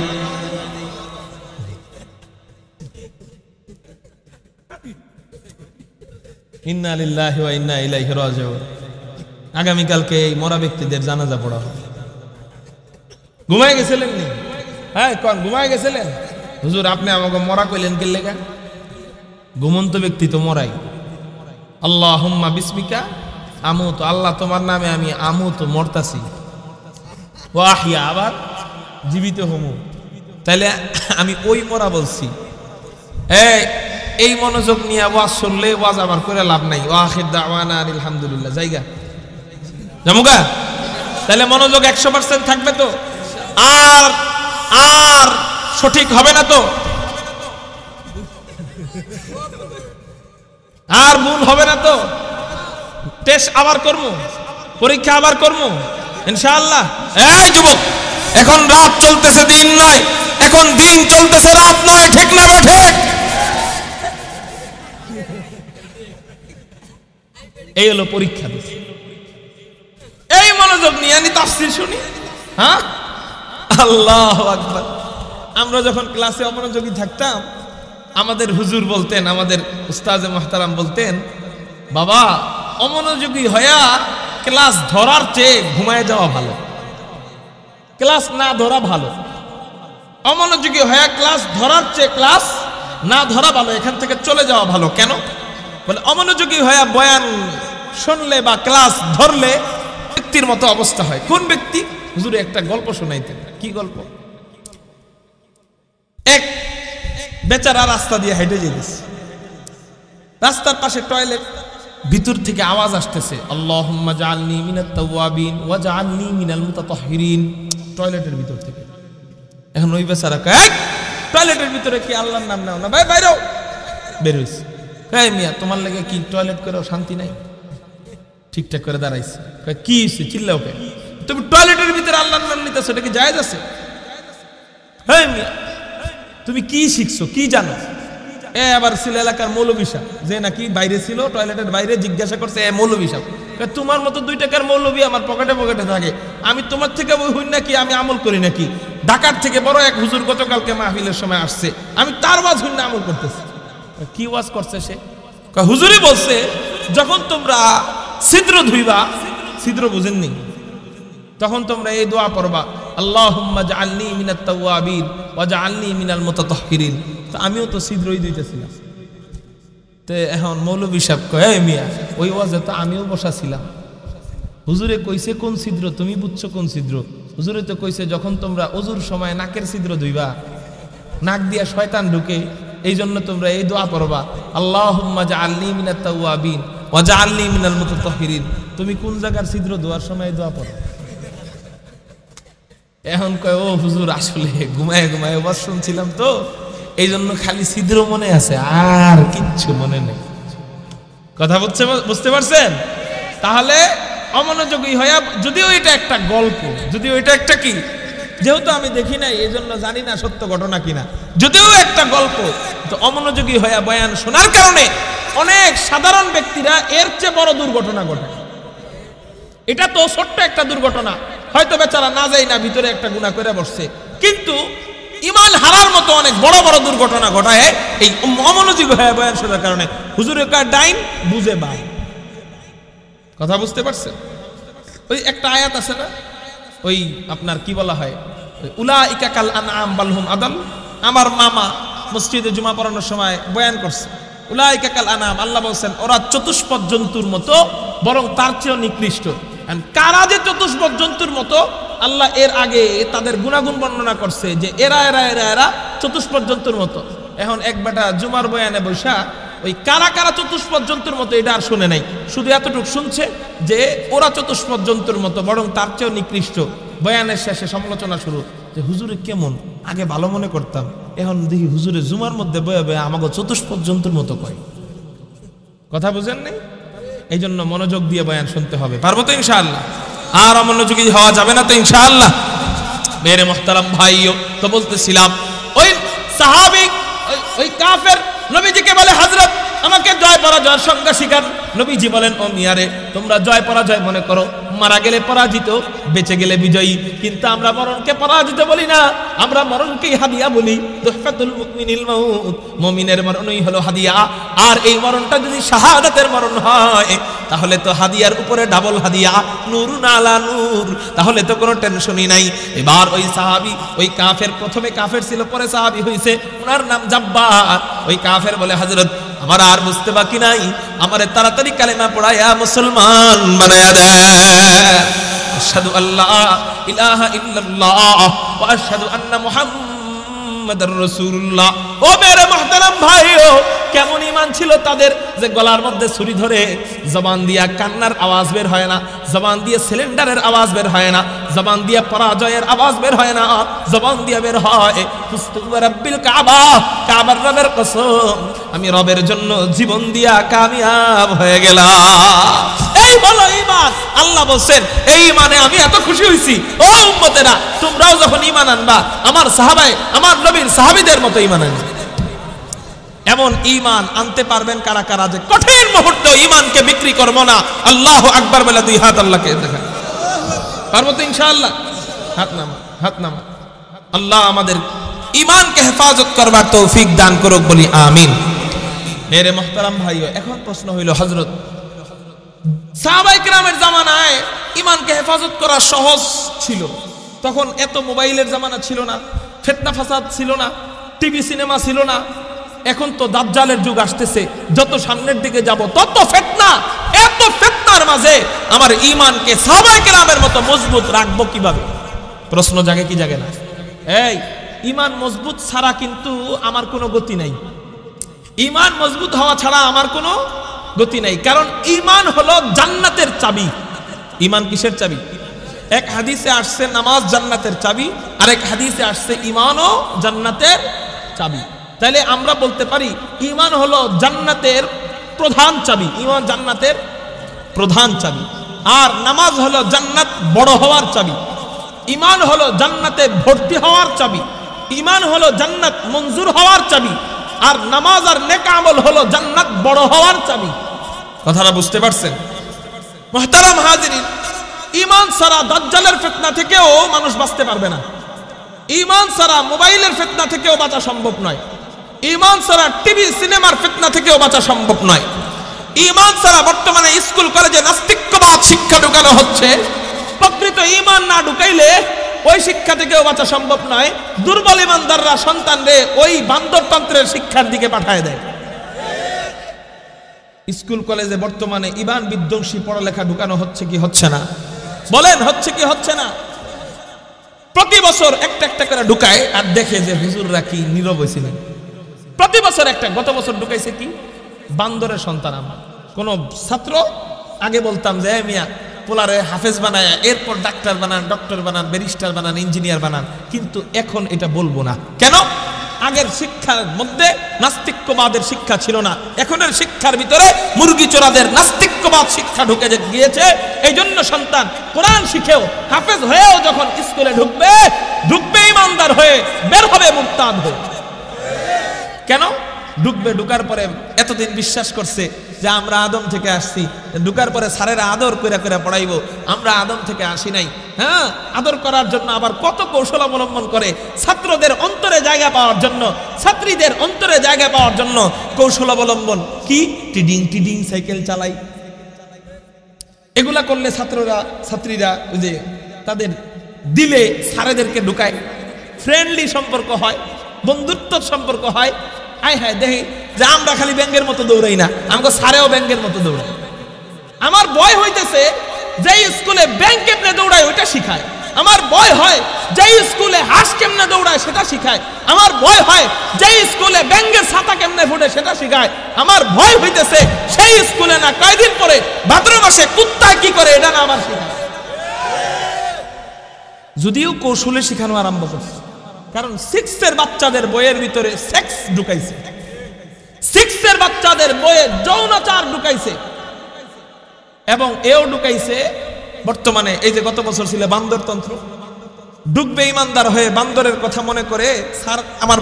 ইন্না লিল্লাহি ওয়া ইন্না ইলাইহি রাজিউন। আগামী কালকে এই মরা ব্যক্তিদের জানাজা পড়া হবে। ঘুমায় গেছিলেন নি? হ্যাঁ কোন ঘুমায় গেছিলেন? হুজুর আপনি আমাকে মরা কইলেন কি লেগা? ঘুমন্ত ব্যক্তি তো মরাই,
আল্লাহুম্মা বিসমিকা আমুত, আল্লাহ তোমার নামে আমি আমুত মরতাছি, ওয়া আহিয়া আবার জীবিত হমু। তাইলে আমি ওই মরা বলছি। এই মনোযোগ নিয়ে ওয়াজ শুনলে ওয়াজ আবার করে লাভ নাই। ওয়া আখির দাওয়ানা আলহামদুলিল্লাহ জায়গা জামুগা। তাহলে মনোযোগ 100% থাকবে তো? আর আর সঠিক হবে না তো? আর ভুল হবে না তো? টেস্ট আবার করবো, পরীক্ষা আবার করবো ইনশাআল্লাহ। এই যুবক, এখন রাত চলতেছে দিন নয়, এখন দিন চলতেছে রাত নয়, ঠিক না ঠিক? এই হলো পরীক্ষা দিচ্ছে। এই মনোযোগ নিয়ে আমি তাফসীর শুনি। হ্যাঁ, আল্লাহু আকবার। আমরা যখন ক্লাসে অমনোযোগী থাকতাম, আমাদের হুজুর বলতেন, আমাদের উস্তাজে মুহতারাম বলতেন, বাবা অমনোযোগী হয়া ক্লাস ধরার চেয়ে ঘুমায় যাওয়া ভালো, ক্লাস না ধরা ভালো। অমনোযোগী হয়া ক্লাস ধরার চেয়ে ক্লাস না ধরা ভালো, এখান থেকে চলে যাওয়া ভালো। কেন বলে? অমনোযোগী হয়া বয়ান শুনলে বা ক্লাস ধরলে ব্যক্তির মতো অবস্থা হয়। কোন ব্যক্তি? হুজুরে একটা গল্প শোনাইতেন। কি গল্প? এক বেচারা রাস্তা দিয়ে হেঁটে যেতেছে, রাস্তার পাশে টয়লেট, ভিতর থেকে আওয়াজ আসতেছে, আল্লাহুম্মা জাআলনি মিনাত তাওয়াবিন ওয়া জাআলনি মিনাল মুতাতাহহিরিন। টয়লেটের ভিতর থেকে। এখন ওই বেচারা কয়, টয়লেটের ভিতরে কি আল্লাহর নাম নাও না ভাই, বাইরেও বের হইছে। এই মিয়া, তোমার লাগে কি টয়লেট করেও শান্তি নাই? ঠিকঠাক করে দাঁড়াইছে। কি হইছে? চিল্লাও কেন? তুমি টয়লেটের ভিতরে আল্লাহর নাম নিতেছো, এটা কি জায়েজ আছে? এই মিয়া, তুমি কি শিখছো, কি জানো? আবার ছিল এলাকার মৌলবী সাহেব, যে নাকি বাইরে ছিল, টয়লেটের বাইরে, জিজ্ঞাসা করছে মৌলবী সাহেব, তোমার মতো 2 টাকার মৌলবী আমার পকেটে পকেটে থাকে, আমি তোমার থেকে বই হই নাকি, আমি আমল করি নাকি? ঢাকার থেকে বড় এক হুজুর গতকালকে মাহফিলের সময় আসছে, আমি তার ওয়াজ হই না আমল করতেছি। কি ওয়াজ করছে সে? হুজুরই বলছে, যখন তোমরা ছিদ্র ধুইবা, ছিদ্র বুঝেননি, তখন তোমরা এই দোয়া পড়বা, আল্লাহুম্মা জাআলনি মিনাত তাওয়াবিন ওয়া জাআলনি মিনাল মুতাতাহহিরিন। তো আমিও তো ছিদ্রই দিতেছিলাম। তো এখন মৌলবী সাহেব কয়, এই মিয়া, ওই ওয়াজে তো আমিও বসা ছিলাম। হুজুরে কইছে কোন ছিদ্র, তুমি বুঝছো কোন ছিদ্র? হুজুরে তো কইছে যখন তোমরা ওযুর সময় নাকের ছিদ্র ধুইবা, নাক দিয়া শয়তান ঢুকে, এই জন্য তোমরা এই দোয়া পড়বা, আল্লাহুম্মা জাআলনি মিনাত তাওয়াবিন ওয়া জাআলনি মিনাল মুতাতাহহিরিন। তুমি কোন জায়গার ছিদ্র ধোয়ার সময় এই দোয়া পড়ো? এখন কয়, ও হুজুর, আসলে ঘুমায় ঘুমায় ওয়াজ শুনছিলাম তো, এই জন্য খালি ছিদ্র মনে আছে, আর কিচ্ছু মনে নেই। কথা বুঝতে পারছেন? তাহলে অমনোযোগী হইয়া, যদিও এটা একটা গল্প, যদিও এটা একটা কি, যেহেতু আমি দেখি নাই এই জন্য জানি না সত্য ঘটনা কিনা, যদিও একটা গল্প, তো অমনোযোগী হইয়া বয়ান শোনার কারণে অনেক সাধারণ ব্যক্তিরা এর চেয়ে বড় দুর্ঘটনা ঘটায়। এটা তো ছোট্ট একটা দুর্ঘটনা, হয়তো বেচারা না যাই না ভিতরে একটা গুনাহ করে বসছে, কিন্তু ইমান হারার মতো অনেক বড় বড় দুর্ঘটনা ঘটায় এই অমনোযোগী হয়ে বয়ান শোনার কারণে। হুজুরের কার ডাইন বুঝে বাই। কথা বুঝতে পারছেন? ওই একটা আয়াত আছে না, ওই আপনার কি বলা হয়, উলাইকা কাল আনআম বাল হুম আদাল। আমার মামা মসজিদে জুমা পড়ানোর সময় বয়ান করছে, উলাইকা কাল আনআম, আল্লাহ বলছেন ওরা চতুষ্পদ জন্তুর মতো, বরং তার চেয়েও নিকৃষ্ট। কারা যে চতুষ্পদ জন্তুর মতো, আল্লাহ এর আগে তাদের গুণাগুণ বর্ণনা করছে যে এরা এরা এরা এরা চতুষ্পদ জন্তুর মতো। এখন এক বেটা জুমার বয়ানে বৈশা ওই কারা কারা চতুষ্পদ জন্তুর মতো এটা আর শুনে নাই, শুধু এতটুকু শুনছে যে ওরা চতুষ্পদ জন্তুর মতো, বরং তার চেয়েও নিকৃষ্ট। বয়ানের শেষে সমালোচনা শুরু, যে হুজুরে কেমন, আগে ভালো মনে করতাম, এখন দেখি হুজুরে জুমার মধ্যে বয়ে বয়ে আমাকে চতুষ্পদ জন্তুর মতো কয়। কথা বুঝেন নাই? এই জন্য মনোযোগ দিয়ে বয়ান শুনতে হবে। পারবো তো ইনশাআল্লাহ? আর অমনোযোগী হওয়া যাবে না তো ইনশাআল্লাহ। মেরে মুহতারাম ভাইও, তো বলতেছিলাম ওই সাহাবী ওই কাফের নবীজিকে বলে, হযরত আমাকে জয় পরাজয়ের সংজ্ঞা শিখান। নবীজি বলেন, ও মিয়ারে, তোমরা জয় পরাজয় মনে করো, মারা গেলে পরাজিত, বেঁচে গেলে বিজয়ী, কিন্তু আমরা মরণকে পরাজিত বলি না, আমরা মরণকেই হাদিয়া বলি। তুহফাতুল মুমিনিল মাউত, মুমিনের মরণই হলো হাদিয়া। আর এই মরণটা যদি শাহাদাতের মরণ হয়, তাহলে তো হাদিয়ার উপরে ডাবল হাদিয়া, নূরুন আলা নূর, তাহলে তো কোনো টেনশনই নাই। এবার ওই সাহাবী, ওই কাফের, প্রথমে কাফের ছিল পরে সাহাবী হইছে, ওনার নাম জাব্বার। ওই কাফের বলে, হযরত
আমার আর বুঝতে বাকি নাই, আমারে তাড়াতাড়ি কালেমা পড়ায়া মুসলমান বানায়া দেয়। আশহাদু আল্লাহ ইলাহা ইল্লাল্লাহ ওয়া আশহাদু আন্না মুহাম্মাদার রাসূলুল্লাহ। ও মেরে মুহতারাম ভাইও, কেমন ঈমান ছিল তাদের যে গলার মধ্যে ছুরি ধরে জবান দিয়া কান্নার আওয়াজ বের হয় না, জবান দিয়ে সিলিন্ডারের আওয়াজ বের হয় না, জবান দিয়ে পরাজয়ের আওয়াজ বের হয় না, জবান দিয়ে বের হয় ফুস্তু রাব্বিল কাবা, কাবার রবের কসম আমি রবের জন্য জীবন দিয়া কামিয়াব হয়ে গেলাম। এই হলো ঈমান। আল্লাহ বলেন এই ঈমানে আমি এত খুশি হইছি, ও উম্মতেরা তোমরাও যখন ঈমান আনবা আমার সাহাবায়ে আমার নবীর সাহাবীদের মতো ঈমান আনবে। এমন ঈমান আনতে পারবেন কারা কারা যে কঠিন মুহূর্তে ঈমানকে বিক্রি করব না? আল্লাহু আকবার বলে দুই হাত আল্লাহকে দেখান। পারবো তো ইনশাআল্লাহ? হাত নামা। আল্লাহ আমাদের ঈমানকে হেফাজত করবার তৌফিক দান করুক, বলি আমিন। মেরে মুহতারাম ভাইও, এখন প্রশ্ন হইল হযরত সাহাবায়ে কেরামের জামানায় ঈমানকে হেফাজত করা সহজ ছিল, তখন এত মোবাইলের জামানা ছিল না, ফিতনা ফাসাদ ছিল না, টিভি সিনেমা ছিল না। এখন তো দাজ্জালের যুগ আসতেছে, যত সামনের দিকে যাব তত ফিতনা। এত ফিতনার মাঝে আমার ঈমানকে সাহাবায়ে কেরামের মতো মজবুত রাখবো কিভাবে? প্রশ্ন জাগে কি জাগে না? এই ঈমান মজবুত ছাড়া কিন্তু আমার কোনো গতি নাই। ঈমান মজবুত হওয়া ছাড়া আমার কোনো গতি নাই, কারণ ঈমান হলো জান্নাতের চাবি। ঈমান কিসের চাবি? এক হাদিসে আসছে নামাজ জান্নাতের চাবি, আরেক হাদিসে আসছে ঈমানও জান্নাতের চাবি। তাইলে আমরা বলতে পারি ঈমান হলো জান্নাতের প্রধান চাবি, ঈমান জান্নাতের প্রধান চাবি। আর নামাজ হলো জান্নাত বড় হওয়ার চাবি, ঈমান হলো জান্নাতে ভর্তি হওয়ার চাবি, ঈমান হলো জান্নাত মঞ্জুর হওয়ার চাবি, আর নামাজ আর নেক আমল হলো জান্নাত বড় হওয়ার চাবি। কথাটা বুঝতে পারছেন? মুহতারাম হাজিরিন, ঈমান ছাড়া দাজ্জালের ফিতনা থেকেও মানুষ বাঁচতে পারবে না, ঈমান ছাড়া মোবাইলের ফিতনা থেকেও বাঁচা সম্ভব নয়, ঈমান ছাড়া টিভি সিনেমার ফিতনা থেকেও বাঁচা সম্ভব নয়, ঈমান ছাড়া বর্তমানে স্কুল কলেজে নাস্তিক্যবাদ শিক্ষা ঢুকানো হচ্ছে। প্রকৃত ঈমান না ঢুকাইলে ওই শিক্ষা থেকেও বাঁচা সম্ভব নয়। দুর্বল ঈমানদাররা সন্তানরে ওই বান্দরতন্ত্রের শিক্ষার দিকে পাঠায় দেয়। স্কুল কলেজে বর্তমানে ঈমান বিধ্বংসী পড়ালেখা ঢুকানো হচ্ছে কি হচ্ছে না? বলেন হচ্ছে কি হচ্ছে না? প্রতি বছর একটা একটা করে ঢুকায় আর দেখে যে হুজুররা কি নীরব হয়েছিলেন। প্রতি বছর একটা, গত বছর ঢুকাইছে কি? বান্দরের সন্তান আমার কোন ছাত্র। আগে বলতাম যে মিয়া পোলারে হাফেজ বানায় এরপর ডাক্তার বানান, ডক্টর বানান, ব্যারিস্টার বানান, ইঞ্জিনিয়ার বানান, কিন্তু এখন এটা বলবো না। কেন? আগের শিক্ষার মধ্যে নাস্তিক্যবাদের শিক্ষা ছিল না, এখনের শিক্ষার ভিতরে মুরগি চোরাদের নাস্তিক্যবাদ শিক্ষা ঢুকে গিয়েছে। এই জন্য সন্তান কোরআন শিখেও হাফেজ হয়েও যখন স্কুলে ঢুকবে ইমানদার হয়ে, বের হবে মুরতাদ হয়ে। কেন ঢুকবে? ঢুকার পরে এতদিন বিশ্বাস করছে যে আমরা আদম থেকে আসছি, ঢুকার পরে স্যারেরা আদর করে করে পড়াইবো, আমরা আদম থেকে আসি নাই। হ্যাঁ, আদর করার জন্য আবার কত কৌশল অবলম্বন করে, ছাত্রদের অন্তরে জায়গা পাওয়ার জন্য, ছাত্রীদের অন্তরে জায়গা পাওয়ার জন্য কৌশল অবলম্বন কি? টিডিং টিডিং সাইকেল চালাই। এগুলা করলে ছাত্রীরা যে তাদের দিলে স্যারেদেরকে ঢুকায়, ফ্রেন্ডলি সম্পর্ক হয়, বন্ধুত্ব সম্পর্ক হয়। আয় হায়, দেখি যে আমরা খালি ব্যাঙ্গের মতো দৌড়াই না, আমাকে সারেও ব্যাঙ্গের মতো দৌড়াই। আমার ভয় হইতেছে যে স্কুলে ব্যাঙ্ক কেমনে দৌড়ায় ওইটা শিখায়। আমার ভয় হয় যে স্কুলে হাঁস কেমনে দৌড়ায় সেটা শিখায়। আমার ভয় হয় যে স্কুলে ব্যাঙ্গের ছাতা কেমনে ফুটে সেটা শিখায়। আমার ভয় হইতেছে সেই স্কুলে না কয়েকদিন পরে ভাদ্র মাসে কুত্তা কি করে এটা না আমার শিখায়। যদিও কৌশলে শিখানো আরম্ভ করছে, কারণ 6 বাচ্চাদের বইয়ের ভিতরে সেক্স ঢুকাইছে, 6 বাচ্চাদের বইয়ে যৌনাচার ঢুকাইছে, এবং এও ঢুকাইছে বর্তমানে এই যে গত বছর ছিল বান্দরতন্ত্র। ঢুকবে ইমানদার হয়ে বান্দরের কথা মনে করে, স্যার আমার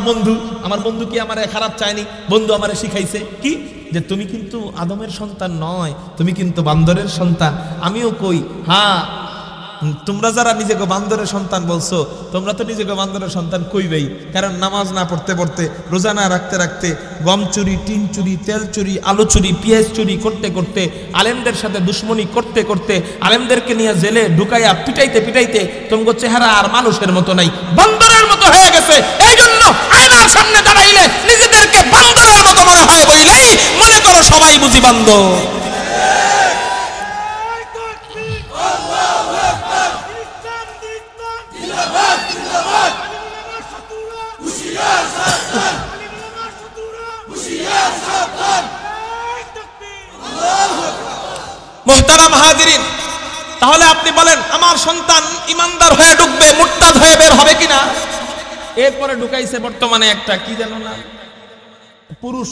বন্ধু কি আমারে খারাপ চায়নি, বন্ধু আমারে শিখাইছে কি যে তুমি কিন্তু আদমের সন্তান নয়, তুমি কিন্তু বান্দরের সন্তান। আমিও কই হ্যাঁ তোমরা যারা নিজেকে বান্দরের সন্তান বলছো, তোমরা তো নিজেকে বান্দরের সন্তান কইবেই, কারণ নামাজ না পড়তে পড়তে, রোজা না রাখতে রাখতে, গম চুরি, টিন চুরি, তেল চুরি, আলু চুরি, পেঁয়াজ চুরি করতে করতে, আলেমদের সাথে দুশ্মনী করতে করতে, আলেমদেরকে নিয়ে জেলে ঢুকাইয়া পিটাইতে পিটাইতে তোমার চেহারা আর মানুষের মতো নাই, বান্দরের মতো হয়ে গেছে। এই জন্য আয়নার সামনে দাঁড়াইলে নিজেদেরকে বান্দরের মতো মনে হয় বইলেই মনে করো সবাই বুঝি বান্দর। মুহতারাম হাজিরিন, তাহলে আপনি বলেন আমার সন্তান ইমানদার হয়ে ঢুকবে, মুরতাদ হয়ে বের হবে কিনা? এরপরে ঢুকাইছে বর্তমানে একটা কি জানো না, পুরুষ,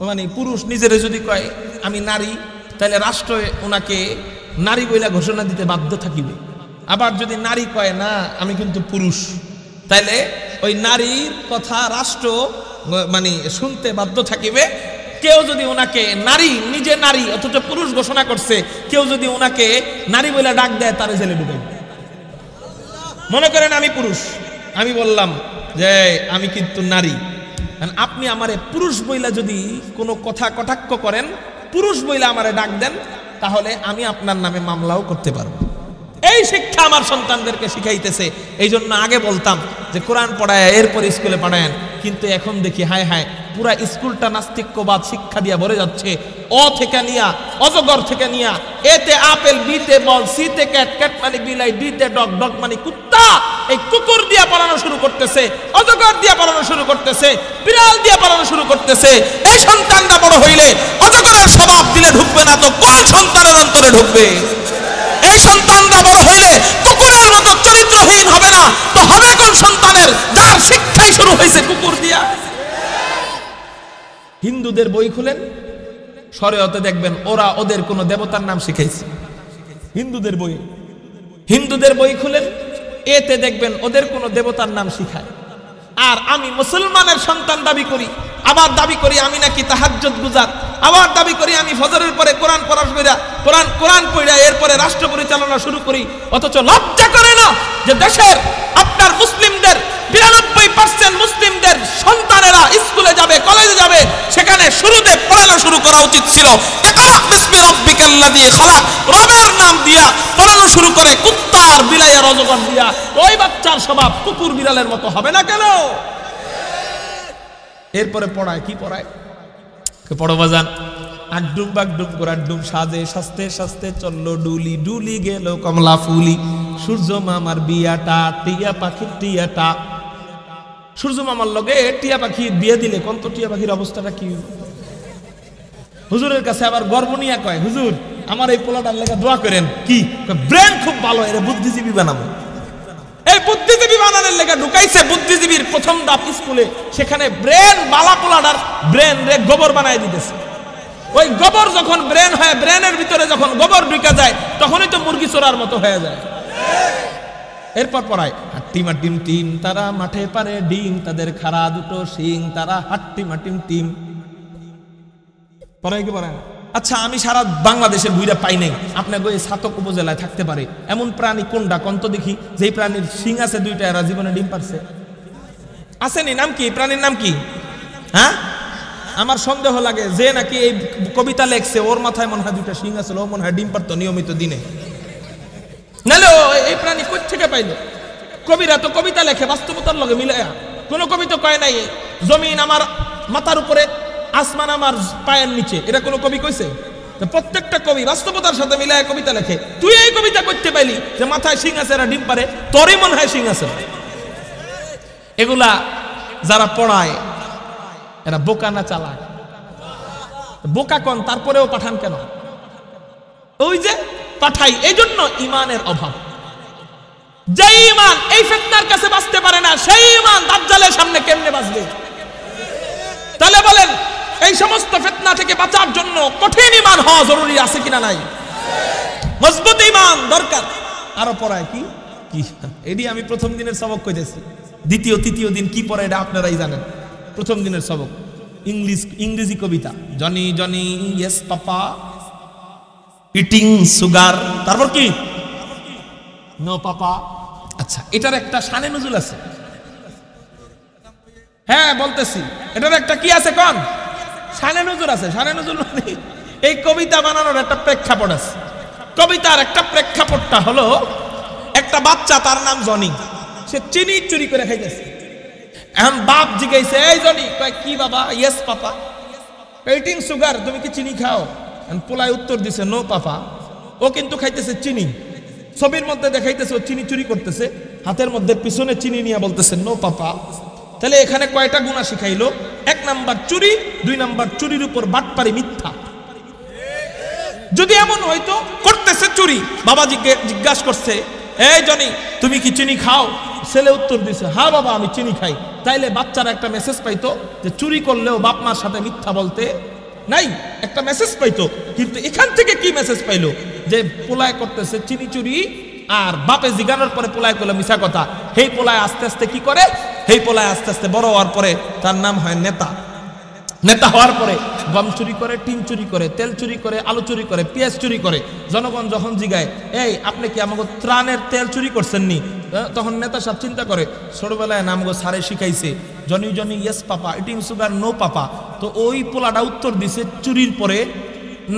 মানে পুরুষ নিজের যদি কয় আমি নারী, তাহলে রাষ্ট্র ওনাকে নারী বইলা ঘোষণা দিতে বাধ্য থাকিবে। আবার যদি নারী কয় না আমি কিন্তু পুরুষ, তাহলে ওই নারীর কথা রাষ্ট্র মানে শুনতে বাধ্য থাকিবে। কেউ যদি ওনাকে নারী, নিজে নারী অথচ পুরুষ ঘোষণা করছে, কেউ যদি ওনাকে নারী বলে ডাক দেয় তার জেলে ঢুকাই। মনে করেন আমি পুরুষ, আমি বললাম যে আমি কিন্তু নারী, আপনি আমারে পুরুষ বইলা যদি কোনো কথা কটাক্ষ করেন, পুরুষ বইলা আমারে ডাক দেন, তাহলে আমি আপনার নামে মামলাও করতে পারবো। এই শিক্ষা আমার সন্তানদেরকে শিখাইতেছে। এই জন্য আগে বলতাম যে কোরআন পড়ায় এরপর স্কুলে পাঠায়েন, কিন্তু এখন দেখি হায় হায় পুরা স্কুলটা নাস্তিক্যবাদ শিক্ষা দিয়া ভরে যাচ্ছে। অ থেকে নিয়া, অজগর থেকে নিয়া, এতে আপেল, বিতে বল, সিতে ক্যাট, ক্যাট মানে বিলাই, ডিতে ডগ, ডগ মানে কুত্তা, এই কুকুর দিয়া পড়ানো শুরু করতেছে, অজগর দিয়া পড়ানো শুরু করতেছে, বিড়াল দিয়া পড়ানো শুরু করতেছে। এই সন্তানটা বড় হইলে অজগরের স্বভাব দিলে ঢুকবে না তো কোন সন্তানের অন্তরে ঢুকবে? এই সন্তানরা বড় হইলে কুকুরের মতো চরিত্রহীন হবে না তো হবে কোন সন্তানের, যার শিক্ষাই শুরু হয়েছে কুকুর দিয়া? হিন্দুদের বই খুলেন, শরীয়তে দেখবেন ওরা ওদের কোন দেবতার নাম শিখাইছে। হিন্দুদের বই খুলেন, এতে দেখবেন ওদের কোন দেবতার নাম শিখায়। আর আমি মুসলমানের সন্তান দাবি করি, আবার দাবি করি আমি নাকি তাহাজ্জুদ গুজার, আবার দাবি করি আমি ফজরের পরে কোরআন পড়া এরপরে রাষ্ট্র পরিচালনা শুরু করি। অথচ লজ্জা করে না যে দেশের আপনার মুসলিমদের 92% মুসলিমদের সন্তানেরা স্কুলে যাবে, কলেজে যাবে, সেখানে শুরুতে পড়ানো শুরু করা উচিত ছিল ইকরা বিসমি রাব্বিকাল্লাযী খালাক, রবের নাম দিয়া পড়ানো শুরু করে কুত্তার, বিলাইয়ের, অজগর দিয়া। ওই বাচ্চার স্বভাব কুকুর বিড়ালের মতো হবে না কেন? এরপরে পড়ায় কি পড়ায়? পড়ো বাজান, আগডুম বাগডুম গোরাডুম সাজে সাজতে সাজতে চললো ডুলি, ডুলি গেল কমলা ফুলি, সূর্য মামার বিয়াটা, টিয়া পাখির টিয়াটা। সূর্য মামার লগে টিয়া পাখি বিয়ে দিলে কোন তো টিয়া পাখির অবস্থাটা কি? হুজুরের কাছে আবার গর্ব নিয়ে কয়, হুজুর আমার এই পোলাটার লেগে দোয়া করেন। কি? ব্রেন খুব ভালো, এর বুদ্ধিজীবী বানাবো। এই বুদ্ধিজীবী বানানোর লেগে ঢুকাইছে বুদ্ধিজীবীর প্রথম ধাপ স্কুলে, সেখানে ব্রেন বালা পোলাটার ব্রেন রে গোবর বানায় দিতেছে। ওই গোবর যখন ব্রেন হয়, ব্রেনের ভিতরে যখন গোবর ঢুকে যায়, তখনই তো মুরগি চোরার মতো হয়ে যায়। এরপর পড়ায় হাট্টিমা টিম টিম, তারা মাঠে পারে ডিম, তাদের খাড়া দুটো শিং, তারা হাট্টিমা টিম টিম। পড়ায় কি পড়ায়? আচ্ছা, আমি সারা বাংলাদেশের বইটা পাই নাই, আপনাকে ওই ছাতক উপজেলায় থাকতে পারে এমন প্রাণী কোনটা কন্ত দেখি, যেই প্রাণীর শিং আছে দুইটা, এরা জীবনে ডিম পারছে? আসেনি? নাম কি? প্রাণীর নাম কি? হ্যাঁ, আমার সন্দেহ লাগে যে নাকি এই কবিতা লেখছে ওর মাথায় মনে হয় দুইটা শিং আছে, ও মনে হয় ডিম পারতো নিয়মিত দিনে। নাহলে এই প্রাণী কোথ থেকে পাইলো? কবিরা তো কবিতা লেখে বাস্তবতার লগে মিলাইয়া। কোন কবি তো কয় নাই জমিন আমার মাথার উপরে, আসমান আমার পায়ের নিচে, এটা কোন কবি কইছে? প্রত্যেকটা কবি বাস্তবতার সাথে মিলায় কবিতা লেখে। তুই এই কবিতা করতে পাইলি যে মাথায় শিং আছে, এরা ডিম পারে, তোরই মনে হয় শিং আছে। এগুলা যারা পড়ায় এরা বোকা না চালাক? বোকা কোন, তারপরেও পাঠান কেন? ওই যে পাঠাই, এই জন্য ইমানের অভাব। যে ইমান এই ফিতনার কাছে বাঁচতে পারে না, সেই ইমান দাজ্জালের সামনে কেমনে বাঁচবে? তাহলে বলেন, এই সমস্ত ফিতনা থেকে বাঁচার জন্য কঠিন ইমান হওয়া জরুরি আছে কিনা নাই? মজবুত ইমান দরকার। আরো পড়ায় কি কি, এটি আমি প্রথম দিনের সবক কইতেছি। দ্বিতীয় তৃতীয় দিন কি পড়ে এটা আপনারাই জানেন। প্রথম দিনের সবক ইংরেজি কবিতা, Johnny Johnny yes papa eating sugar, তারপর কি নো পাপা। আচ্ছা, এটার একটা শানে নজুল আছে। হ্যাঁ বলতেছি, এটার একটা কি আছে কোন শানে নজুল আছে। শানে নজুল মানে এই কবিতা বানানোর একটা প্রেক্ষাপট আছে। কবিতার একটা প্রেক্ষাপটটা হলো, একটা বাচ্চা, তার নাম জনি, সে চিনি চুরি করে খাইতেছে। এখন বাপ জিজ্ঞাসা, এই জনি, কয় কি বাবা? ইয়েস পাপা। পেটিং সুগার, তুমি কি চিনি খাও? পোলায় উত্তর দিছে, নো পাপা। ও কিন্তু খাইতেছে চিনি। ছবির মধ্যে দেখাইতেছে ও চিনি চুরি করতেছে, হাতের মধ্যে পিছনে চিনি নিয়ে বলতেছে নো পাপা। তাহলে এখানে কয়টা গুণা শিখাইলো? 1 নাম্বার চুরি, 2 নাম্বার চুরির উপর বাটপারি, মিথ্যা। যদি এমন হয়তো করতেছে চুরি, বাবা জিজ্ঞাসা করছে, এই জনি তুমি কি চিনি খাও? ছেলে উত্তর দিছে, হ্যাঁ বাবা আমি চিনি খাই। তাইলে বাচ্চারা একটা মেসেজ পাইতো যে চুরি করলেও বাপ মার সাথে মিথ্যা বলতে নাই, একটা মেসেজ পাইতো। কিন্তু এখান থেকে কি মেসেজ পাইলো? যে পোলায় করতেছে চিনি চুরি, আর বাপে জিগানোর পরে পোলায় করলো মিছা কথা। হেই পোলায় আস্তে আস্তে কি করে? হেই পোলায় আস্তে আস্তে বড় হওয়ার পরে তার নাম হয় নেতা। নেতা হওয়ার পরে গম চুরি করে, টিন চুরি করে, তেল চুরি করে, আলু চুরি করে, পেঁয়াজ চুরি করে। জনগণ যখন জিগায়, এই আপনি কি আমাকে ত্রাণের তেল চুরি করছেন নি? তখন নেতা সব চিন্তা করে, ছোটবেলায় নামগো সারে শিখাইছে Johnny Johnny yes papa, eating sugar no papa. তো ওই পোলাটা উত্তর দিছে চুরির পরে,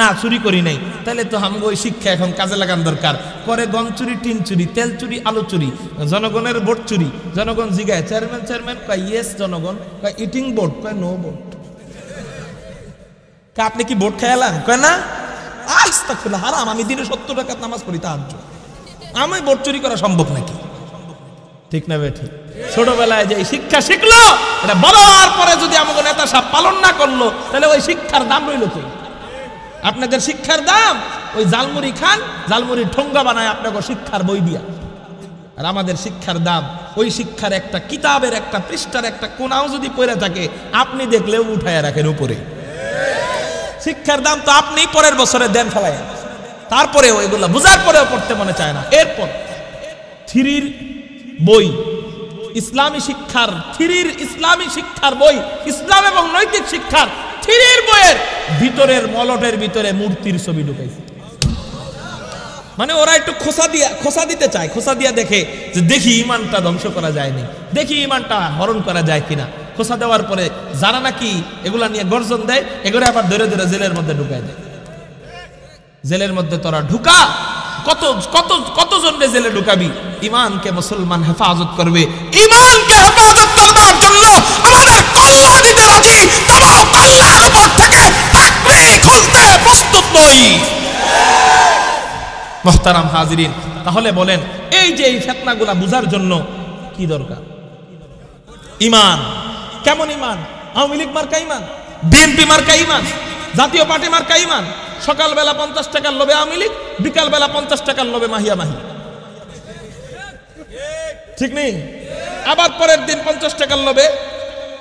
না চুরি করি নাই। তাহলে তো আমগো ওই শিক্ষা এখন কাজে লাগান দরকার। করে গম চুরি, টিন চুরি, তেল চুরি, আলু চুরি, জনগণের ভোট চুরি। জনগণ জিগায়, চেয়ারম্যান চেয়ারম্যান, কয় ইয়েস। জনগণ কয় ইটিং ভোট, কয় নো ভোট। আপনি কি ভোট খেয়ালেন? কয় না। আস্তাগফিরুল্লাহ, হারাম, আমি দিনে 70 রাকাত নামাজ পড়ি, তাহাজ্জুদ। আমি ভোট চুরি করা সম্ভব নাকি? ঠিক না বেঠিক? ছোটবেলায় যে শিক্ষা শিখলো, এটা বড় হওয়ার পরে যদি আমাকে নেতা সাহেব পালন না করলো, তাহলে ওই শিক্ষার দাম রইল কি? আপনাদের শিক্ষার দাম ওই জালমুড়ি খান, জালমুড়ির ঠোঙ্গা বানায় আপনাকে শিক্ষার বই দিয়া। আর আমাদের শিক্ষার দাম ওই শিক্ষার একটা কিতাবের একটা পৃষ্ঠার একটা কোনাও যদি পড়ে থাকে, আপনি দেখলেও উঠায় রাখেন উপরে। শিক্ষার দাম তো আপনি পরের বছরে দেন ফেলায়, তারপরে ওইগুলা বুঝার পরেও পড়তে মনে চায় না। এরপর থ্রির বই, ইসলামী শিক্ষার থ্রির, ইসলামী শিক্ষার বই, ইসলাম এবং নৈতিক শিক্ষার থ্রির বইয়ের ভিতরের মলটের ভিতরে মূর্তির ছবি ঢুকাইছে। মানে ওরা একটু খোসা দিতে চায়, খোসা দিয়া দেখে যে দেখি ইমানটা ধ্বংস করা যায়নি, দেখি ইমানটা হরণ করা যায় কিনা। খোসা দেওয়ার পরে যারা নাকি এগুলা নিয়ে গর্জন দেয়, এগুলো আবার ধরে ধরে জেলের মধ্যে ঢুকায় দেয়। জেলের মধ্যে তোরা ঢুকা, কত কত কতজনকে জেলে ঢুকাবি? ইমানকে মুসলমান হেফাজত করবে, ইমানকে হেফাজত করবার জন্য আমাদের কল্লা দিতে রাজি, তবে কল্লার উপর থেকে ঢাকনি খুলতে প্রস্তুত নই। মুহতারাম হাজিরিন, তাহলে বলেন এই যে এই ফিতনাগুলা বুঝার জন্য কি দরকার? ইমান। কেমন ইমান? আওয়ামী লীগ মার্কা ইমান, বিএনপি মার্কা ইমান, জাতীয় পার্টি মার্কা ইমান। সকালবেলা 50 টাকার লোভে আওয়ামী লীগ, বিকালবেলা 50 টাকার লোভে মাহিয়া মাহি, ঠিক নেই? আবার পরের দিন 50 টাকার লোভে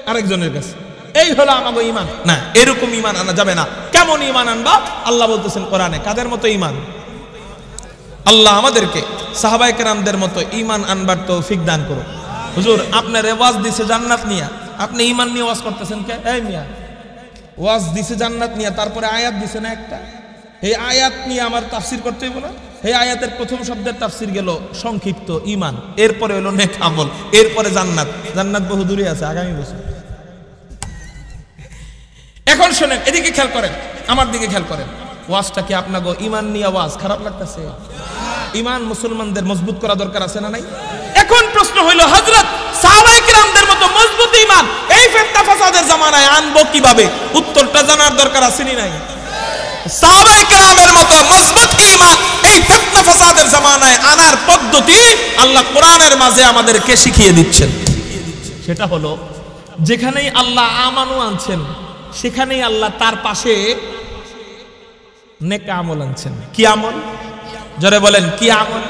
আরেকজনের কাছে। এই হলো আমাদের ইমান। না, এরকম ইমান আনা যাবে না। কেমন ইমান আনবা? আল্লাহ বলতেছেন কোরআনে, কাদের মতো ইমান? আল্লাহ আমাদেরকে সাহাবায়ে কেরামদের মতো ইমান আনবার তৌফিক দান করো। হুজুর আপনার ওয়াজ দিছে জান্নাত নিয়া, আপনি ইমান নিয়ে ওয়াজ করতেছেন কে? এই মিয়া, ওয়াজ দিছে জান্নাত নিয়া, তারপরে আয়াত দিছে না একটা, এই আয়াত নিয়ে আমার তাফসির করতে হইব না? এই আয়াতের প্রথম শব্দের তাফসির গেল সংক্ষিপ্ত ইমান, এরপরে হলো নেক আমল, এরপরে জান্নাত। জান্নাত বহু দূরে আছে, আগামী বছর। এখন শুনেন, এদিকে খেয়াল করেন, আমার দিকে খেয়াল করেন। ওয়াজটা কি আপনাকে ইমান নিয়ে ওয়াজ খারাপ লাগতেছে? ইমান মুসলমানদের মজবুত করা দরকার আছে না নাই? এখন প্রশ্ন হইল, হযরত সাহাবায়ে কেরামদের মতো মজবুত ইমান এই ফিতনা ফাসাদের জামানায় আনবো কিভাবে? উত্তরটা জানার দরকার আছে নি নাই? সাহাবায়ে কেরামের মতো মজবুত ঈমান এই ফিতনা ফাসাদের জামানায় আনার পদ্ধতি আল্লাহ কোরআনের মাঝে আমাদেরকে শিখিয়ে দিচ্ছেন। সেটা হলো, যেখানেই আল্লাহ আমানু আনছেন, সেখানেই আল্লাহ তার পাশে নেক আমল আনছেন। কি আমল? জোরে বলেন, কি আমল?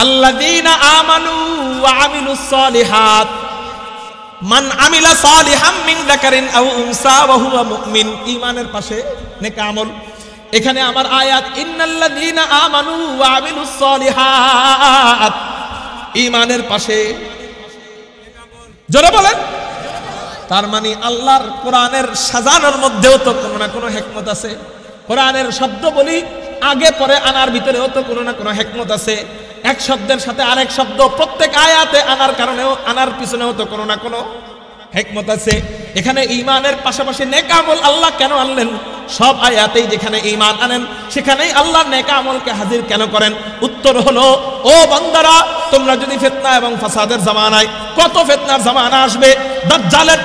আল্লাযীনা আমানু ওয়া আমিলুস সালিহাত, মান আমিলা সালিহাম মিন যাকারিন আও উনসা ওয়া হুয়া মুমিন। ঈমানের পাশে নেক আমল। এখানে আমার আয়াত ইন্নাল্লাযীনা আমানু ওয়া আমিলুস সালিহাত, ঈমানের পাশে জোরে বলেন। তার মানে আল্লাহর কোরআনের সাজানোর মধ্যেও তো কোনো না কোনো হিকমত আছে। কোরআনের শব্দ বলি আগে পরে আনার ভিতরেও তো কোনো না কোনো হিকমত আছে। এক শব্দের সাথে আরেক শব্দ প্রত্যেক আয়াতে আনার কারণেও, আনার পিছনেও তো কোনো না কোনো হিকমত আছে। এখানে ঈমানের পাশাপাশি নেক আমল আল্লাহ কেন আনলেন? সব আয়াতেই যেখানে ঈমান আনেন সেখানেই আল্লাহ নেক আমলকে হাজির কেন করেন? উত্তর হলো, ও বান্দারা, তোমরা যদি ফিতনা এবং ফাসাদের জামানায়, কত ফিতনার জামানা আসবে, দাজ্জালের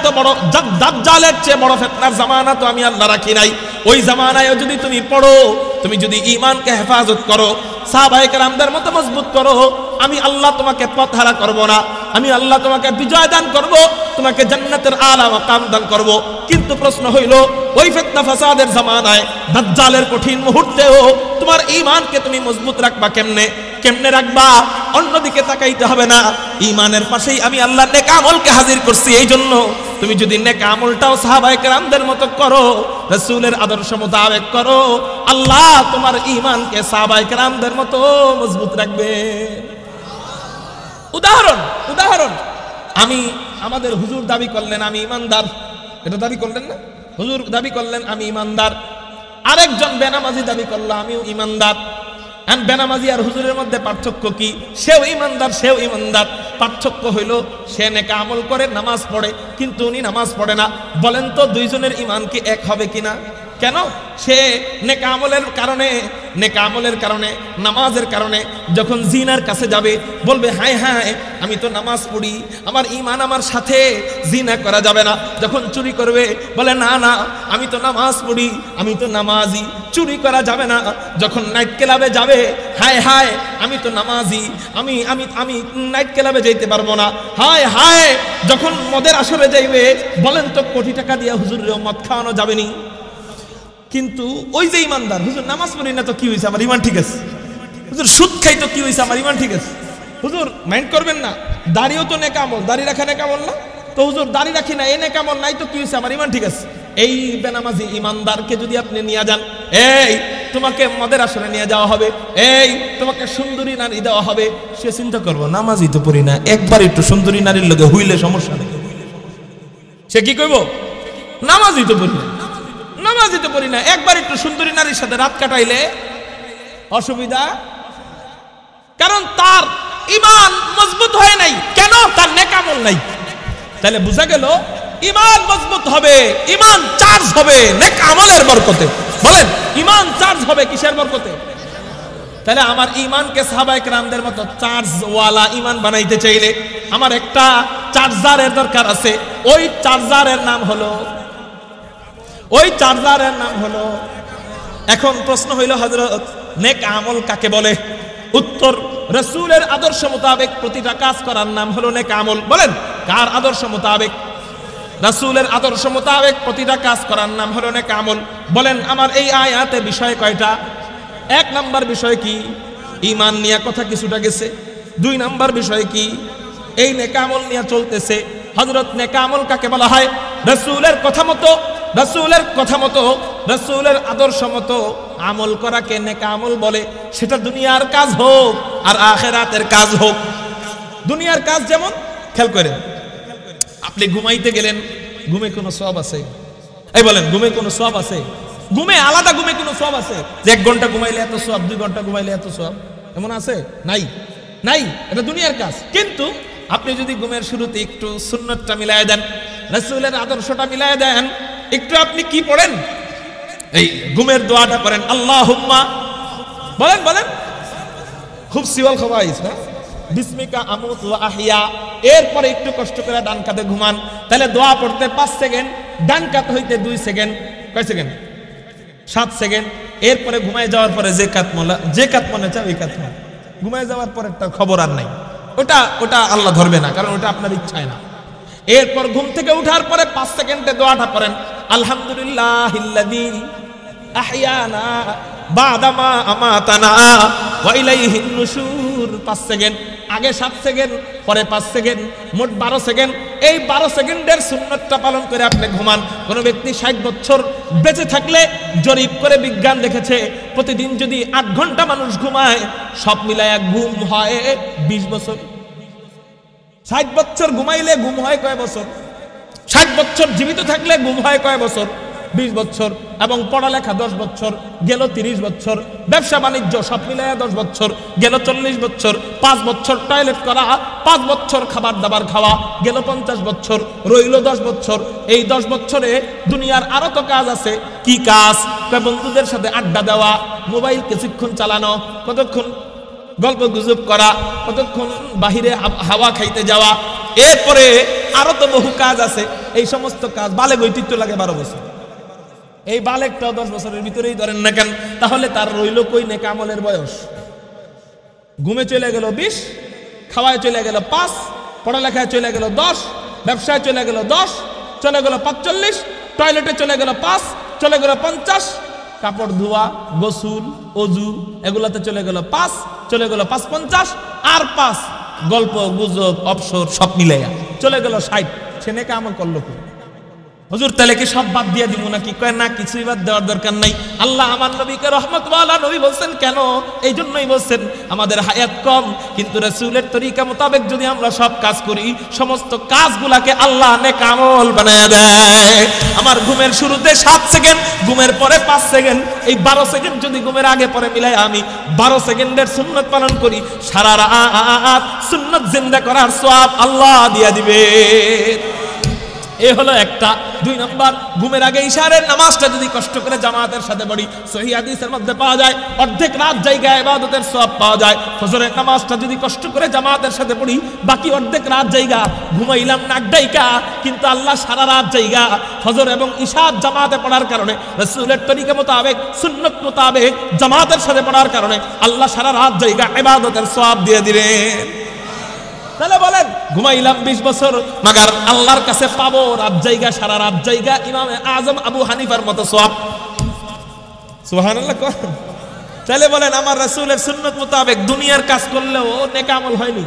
চেয়ে বড় ফিতনার জামানা তো আমি আল্লাহ রাখি নাই। ওই জামানায়ও যদি তুমি পড়ো, তুমি যদি ঈমানকে হেফাজত করো, সাহাবায়ে কেরামদের মতো মজবুত করো, আমি আল্লাহ তোমাকে পথহারা করব না, আমি আল্লাহ তোমাকে বিজয় দান করব, তোমাকে জান্নাতের আলা মাকাম দান করব। কিন্তু প্রশ্ন হইল, ওই ফিতনা ফাসাদের জামানায়, দাজ্জালের কঠিন মুহূর্তেও তোমার ঈমানকে তুমি মজবুত রাখবা কেমনে? কেমনে রাখবা? অন্যদিকে তাকাইতে হবে না, ঈমানের পাশেই আমি আল্লাহ নেক আমলকে হাজির করছি। এই জন্য তুমি যদি নেক আমলটাও সাহাবায়ে কেরামদের মতো করো, রাসূলের আদর্শ মোতাবেক করো, আল্লাহ তোমার ঈমানকে সাহাবায়ে কেরামদের মতো মজবুত রাখবে। উদাহরণ আমি, আমাদের হুজুর দাবি করলেন আমি ইমানদার, এটা দাবি করলেন না? হুজুর দাবি করলেন আমি ইমানদার, আরেকজন বেনামাজি দাবি করলো আমিও ইমানদার। বেনামাজি আর হুজুরের মধ্যে পার্থক্য কি? সেও ইমানদার, সেও ইমানদার। পার্থক্য হইল সে নেক আমল করে, নামাজ পড়ে, কিন্তু উনি নামাজ পড়ে না। বলেন তো দুইজনের ঈমান কি এক হবে কিনা? কেন? সে নেক আমলের কারণে, নামাজের কারণে যখন জিনার কাছে যাবে বলবে হায় হায় আমি তো নামাজ পড়ি, আমার ঈমান আমার সাথে, জিনা করা যাবে না। যখন চুরি করবে বলে না না আমি তো নামাজ পড়ি, আমি তো নামাজি, চুরি করা যাবে না। যখন নাইট ক্লাবে যাবে হায় হায় আমি তো নামাজি, আমি আমি আমি নাইট ক্লাবে যেতে পারবো না, হায় হায়। যখন মদের আসরে যাইবে বলেন তো কোটি টাকা দিয়ে হুজুরের মদ খাওয়ানো যাবে নি? কিন্তু ওই যে ইমানদার, হুজুর নামাজ পড়ি না তো কি হয়েছে, আমার ঈমান ঠিক আছে। হুজুর সুদ খাই তো কি হয়েছে, আমার ঈমান ঠিক আছে। হুজুর মাইন্ড করবেন না, দাড়িও তো নেক আমল, দাড়ি রাখা নেক আমল না? তো হুজুর দাড়ি রাখি না, এই নেক আমল নাই তো কি হয়েছে, আমার ঈমান ঠিক আছে। এই বেনামাজি ইমানদারকে যদি আপনি নিয়ে যান, এই তোমাকে মদের আসরে নিয়ে যাওয়া হবে, এই তোমাকে সুন্দরী নারী দেওয়া হবে, সে চিন্তা করবো নামাজই তো পড়ি না, একবার একটু সুন্দরী নারীর লগে হইলে সমস্যা নেই। সে কি কইব? নামাজই তো পড়ি না, নামাজই তো পড়ি না, একবার একটু সুন্দরী নারীর সাথে রাত কাটাইলে অসুবিধা। কারণ তার ঈমান মজবুত হয় নাই। কেন? তার নেক আমল নাই। তাহলে বোঝা গেল ঈমান মজবুত হবে, ঈমান চার্জ হবে নেক আমলের বরকতে। বলেন ঈমান চার্জ হবে কিসের বরকতে? তাহলে আমার ঈমানকে সাহাবায়ে কেরামদের মতো চার্জওয়ালা ঈমান বানাইতে চাইলে আমার একটা চার্জারের দরকার আছে। ওই চার্জারের নাম হলো এখন প্রশ্ন হইল হযরত নেক আমল কাকে বলে? উত্তর, রাসূলের আদর্শ মোতাবেক প্রতিটা কাজ করার নাম হলো নেক আমল। বলেন কার আদর্শ মোতাবেক? রাসূলের আদর্শ মোতাবেক প্রতিটা কাজ করার নাম হলো নেক আমল। বলেন আমার এই আয়াতে বিষয় কয়টা? এক নাম্বার বিষয় কি? ঈমান নিয়ে কথা কিছুটা গেছে। দুই নাম্বার বিষয় কি? এই নেক আমল নিয়ে চলতেছে। হযরত নেক আমল কাকে বলা হয়? রাসূলের কথা মতো, রাসূলের আদর্শ মতো আমল করাকে নেক আমল বলে। সেটা দুনিয়ার কাজ হোক আর আখিরাতের কাজ হোক। দুনিয়ার কাজ যেমন, খেয়াল করেন, আপনি ঘুমাইতে গেলেন, ঘুমে কোনো সওয়াব আছে? এই বলেন ঘুমে কোনো সওয়াব আছে? ঘুমে আলাদা ঘুমে কোনো সওয়াব আছে যে 1 ঘন্টা ঘুমাইলে এত সওয়াব, 2 ঘন্টা ঘুমাইলে এত সওয়াব? এমন আছে? নাই। এটা দুনিয়ার কাজ। কিন্তু আপনি যদি ঘুমের শুরুতে একটু সুন্নতটা মিলায় দেন, রাসূলের আদর্শটা মিলায় দেন, একটু আপনি কি পড়েন? এই ঘুমের দোয়াটা করেন, আল্লাহুম্মা, বলেন খুব সিওয়াল খবাইস না, বিসমিকা আমুত ওয়া আহইয়া। এরপরে একটু কষ্ট করে ডান কাতে ঘুমান, তাহলে দোয়া পড়তে 5 সেকেন্ড, ডান কাত হইতে 2 সেকেন্ড, কয় সেকেন্ড? 7 সেকেন্ড। এরপরে ঘুমায় যাওয়ার পরে যে কাত মনে চায় ওই কাত মনে, ঘুমায় যাওয়ার পরে একটা খবর আর নাই, ওটা আল্লাহ ধরবে না, কারণ ওটা আপনার ইচ্ছায় না। এরপর ঘুম থেকে উঠার পরে 5 সেকেন্ডে দোয়াটা করেন, আলহামদুলিল্লাহিল্লাযী আহইয়ানা বা'দা মা আমাতানা ওয়া ইলাইহিন নুশুর। 5 সেকেন্ড, আগে 7 সেকেন্ড, পরে 5 সেকেন্ড, মোট 12 সেকেন্ড। এই 12 সেকেন্ডের সুন্নতটা পালন করে আপনি ঘুমান। কোন ব্যক্তি 60 বছর বেঁচে থাকলে জরিপ করে বিজ্ঞান দেখেছে প্রতিদিন যদি 8 ঘন্টা মানুষ ঘুমায়, সব মিলায় ঘুম হয় 20 বছর। 60 বছর ঘুমাইলে ঘুম হয় কয় বছর? 60 বছর জীবিত থাকলে ঘুম হয় কয় বছর? 20 বছর, এবং পড়ালেখা 10 বছর, গেল 30 বছর, ব্যবসা বাণিজ্য সব মিলাইয়া 10 বছর, গেল 40 বছর, 5 বছর টয়লেট করা, 5 বছর খাবার দাবার খাওয়া, গেল 50 বছর, রইল 10 বছর। এই 10 বছরে দুনিয়ার আরো তো কাজ আছে। কি কাজ? বন্ধুদের সাথে আড্ডা দেওয়া, মোবাইল কিছুক্ষণ চালানো, কতক্ষণ গল্প গুজব করা, কতক্ষণ বাহিরে হাওয়া খাইতে যাওয়া, এরপরে আরো তো বহু কাজ আছে। এই সমস্ত কাজ বালেগ ঐতিহ্য লাগে 12 বছর। এই বালেগটাও 10 বছরের ভিতরেই ধরেন না কেন, তাহলে তার রইল কই নেক আমলের বয়স? ঘুমে চলে গেল 20, খাওয়ায় চলে গেল 5, পড়ালেখায় চলে গেল 10, ব্যবসায় চলে গেল 10, চলে গেল 45, টয়লেটে চলে গেল 5, চলে গেল 50, কাপড় ধোয়া, গোসল, অজু এগুলাতে চলে গেল 5, চলে গেল 5-50, আর 5 গল্প গুজব অবসর সব মিলাইয়া চলে গেল 60। সে নেক আমল করলো কি? হুজুর তাহলে কি সব বাদ দিয়ে দিব নাকি? কয় না, কিছুই বাদ দেওয়ার দরকার নাই। আল্লাহ আমার নবীকে রহমতুল্লাহ নবী বলছেন কেন? এই জন্যই বলছেন আমাদের হায়াত কম, কিন্তু রাসূলের তরিকা মোতাবেক যদি আমরা সব কাজ করি, সমস্ত কাজগুলাকে আল্লাহ নেক আমল বানায় দেয়। আমার ঘুমের শুরুতে 7 সেকেন্ড, ঘুমের পরে 5 সেকেন্ড, এই 12 সেকেন্ড যদি ঘুমের আগে পরে মিলাই আমি 12 সেকেন্ডের সুন্নাত পালন করি, সারা রাত সুন্নাত জিন্দা করার সওয়াব আল্লাহ দিয়া দিবে। এ হলো একটা। 2 নাম্বার, ঘুমের আগে ইশারের নামাজটা যদি কষ্ট করে জামাতের সাথে পড়ি, সহিহ হাদিসের মধ্যে পাওয়া যায় অর্ধেক রাত জায়গায় ইবাদতের সওয়াব পাওয়া যায়। ফজরের নামাজটা যদি কষ্ট করে জামাতের সাথে পড়ি, বাকি অর্ধেক রাত জায়গা ঘুমাইলাম নাক ডাইকা, কিন্তু আল্লাহ সারা রাত জায়গা ফজর এবং ইশার জামাতে পড়ার কারণে, রাসূলের তরিকা মোতাবেক সুন্নাত মোতাবেক জামাতের সাথে পড়ার কারণে আল্লাহ সারা রাত জায়গা ইবাদতের সওয়াব দিয়ে দিবেন। তাহলে বলেন ঘুমাইলাম 20 বছর, মাগার আল্লাহর কাছে পাবো রাত জায়গা, সারা রাত জায়গা ইমামে আজম আবু হানিফার মতো সওয়াব। সুবহানাল্লাহ। তাহলে বলেন আমার রাসূলের সুন্নাত মোতাবেক দুনিয়ার কাজ করলেও নেক আমল হয়নি?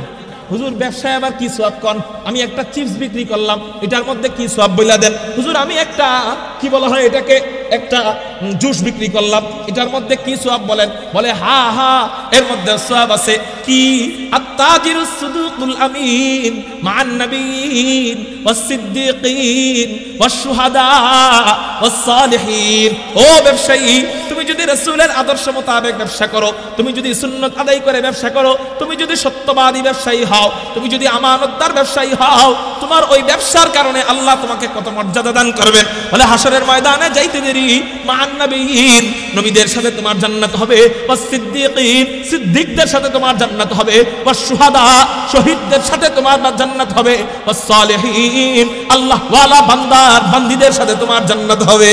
হুজুর ব্যবসায় আবার কি সওয়াব কোন? আমি একটা চিপস বিক্রি করলাম, এটার মধ্যে কি সওয়াব বইলা দেন। হুজুর আমি একটা কি বলা হয় এটাকে, একটা জুস বিক্রি করলাম, এটার মধ্যে কি সওয়াব বলেন? বলে হা হা এর মধ্যে সওয়াব আছে। কি? আত-তাজিরুস সুদুকুল আমিন মা'আন নাবিয়িন ওয়াস সিদ্দিকিন ওয়াস শুহাদা ওয়াস সালিহিন। ও ব্যবসায়ী, তুমি যদি রাসূলের আদর্শ মোতাবেক ব্যবসা করো, তুমি যদি সুন্নাত আদায় করে ব্যবসা করো, তুমি যদি সত্যবাদী ব্যবসায়ী হও, তুমি যদি আমানতদার ব্যবসায়ী হও, তোমার ওই ব্যবসার কারণে আল্লাহ তোমাকে কত মর্যাদা দান করবেন। বলে হাসরের ময়দানে যাইতে দেরি মা'আন নাবিয়িন, নবীদের সাথে তোমার জান্নাত হবে, ওয়াস সিদ্দিকিন, সিদ্দিকদের সাথে তোমার জান্নাত হবে, ওয়াস শুহাদা, শহীদদের সাথে তোমার জান্নাত হবে, ওয়াস সালিহিন, আল্লাহ ওয়ালা বান্দার বান্দীদের সাথে তোমার জান্নাত হবে।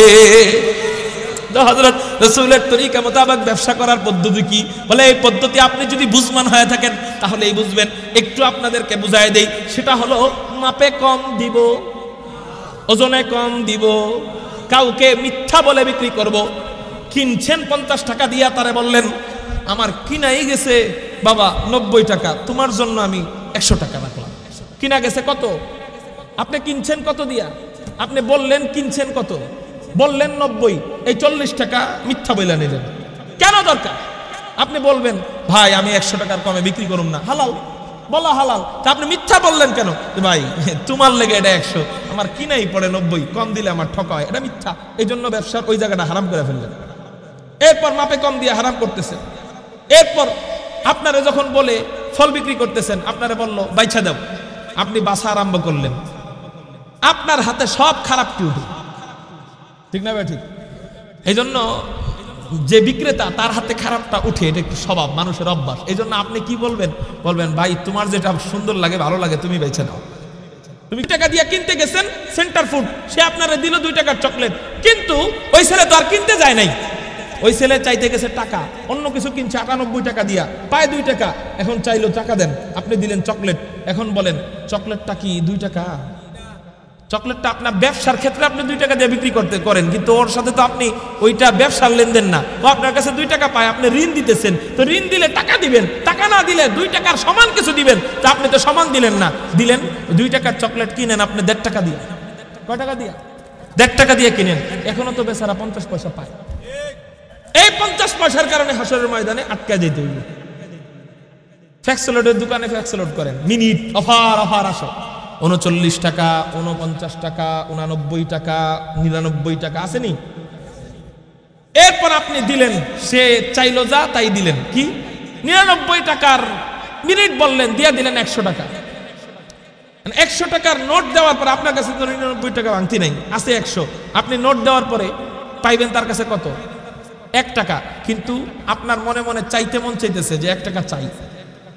হযরত রাসূলের তরিকা মোতাবেক ব্যবসা করার পদ্ধতি কি? বলে এই পদ্ধতি আপনি যদি বুঝমান হয়ে থাকেন তাহলেই বুঝবেন। একটু আপনাদেরকে বুঝাই দেই, সেটা হলো মাপে কম দিব, ওজনে কম দিব, কাউকে মিথ্যা বলে বিক্রি করব। কিনছেন 50 টাকা দিয়া, তারে বললেন আমার কিনাই গেছে বাবা 90 টাকা, তোমার জন্য আমি 100 টাকা রাখলাম। কিনা গেছে কত? আপনি কিনছেন কত দিয়া? আপনি বললেন কিনছেন কত? বললেন 90, এই 40 টাকা মিথ্যা বইলা নিলেন। কেন দরকার? আপনি বলবেন ভাই আমি 100 টাকার কমে বিক্রি করুম না, হালাল, বলা হালাল। তা আপনি মিথ্যা বললেন কেন? ভাই তোমার লেগে এটা 100, আমার কিনাই পড়ে 90, কম দিলে আমার ঠকা হয়, এটা মিথ্যা। এই জন্য ব্যবসার ওই জায়গাটা হারাম করে ফেললেন। এরপর মাপে কম দিয়ে হারাম করতেছেন। এরপর আপনারা যখন বলে ফল বিক্রি করতেছেন, আপনারা বললো বাইছা দাও, আপনি বাসা আরম্ভ করলেন, আপনার হাতে সব খারাপ কি উঠে, ঠিক না ভাই? ঠিক। এই জন্য যে বিক্রেতা তার হাতে খারাপটা উঠে, এটা একটু স্বভাব, মানুষের অভ্যাস। এই জন্য আপনি কি বলবেন? বলবেন ভাই তোমার যেটা সুন্দর লাগে, ভালো লাগে, তুমি বেছে নাও। তুমি টাকা দিয়ে কিনতে গেছেন সেন্টার ফুড, সে আপনারা দিল 2 টাকার চকলেট, কিন্তু ওই ছেলে তো আর কিনতে যায় নাই, ওই ছেলে চাইতে গেছে টাকা, অন্য কিছু কিনছে 98 টাকা দিয়া, পায় 2 টাকা, এখন চাইলো টাকা দেন, আপনি দিলেন চকলেট। এখন বলেন চকলেটটা কি 2 টাকা? চকলেটটা আপনার ব্যবসার ক্ষেত্রে আপনি 2 টাকা দিয়ে বিক্রি করেন, কিন্তু ওর সাথে তো আপনি ওইটা ব্যবসার লেনদেন না। ও আপনার কাছে 2 টাকা পায়, আপনি ঋণ দিতেছেন, তো ঋণ দিলে টাকা দিবেন, টাকা না দিলে 2 টাকার সমান কিছু দিবেন, তা আপনি তো সমান দিলেন না। দিলেন 2 টাকার চকলেট কিনেন আপনি 1.5 টাকা দিয়ে। কয় টাকা দিয়া? 1.5 টাকা দিয়ে কিনেন, এখনো তো বেচারা 50 পয়সা পায়। এই 50 পয়সার কারণে হাসরের ময়দানে আটকা যেতে হইল। ফ্যাক্সলোডের দোকানে ফ্যাক্সলোড করেন, মিনিট অফার অফার আসো, 39 টাকা, 49 টাকা, 89 টাকা, 99 টাকা আসেনি? এরপর আপনি দিলেন, সে চাইলো যা তাই দিলেন, কি 99 টাকার মিনিট বললেন, দিয়ে দিলেন 100 টাকা। 100 টাকার নোট দেওয়ার পর আপনার কাছে তো 99 টাকা ভাঙতি নাই, আছে 100। আপনি নোট দেওয়ার পরে পাইবেন তার কাছে কত? 1 টাকা। কিন্তু আপনার মনে মনে চাইতে মন চাইতেছে যে 1 টাকা চাই।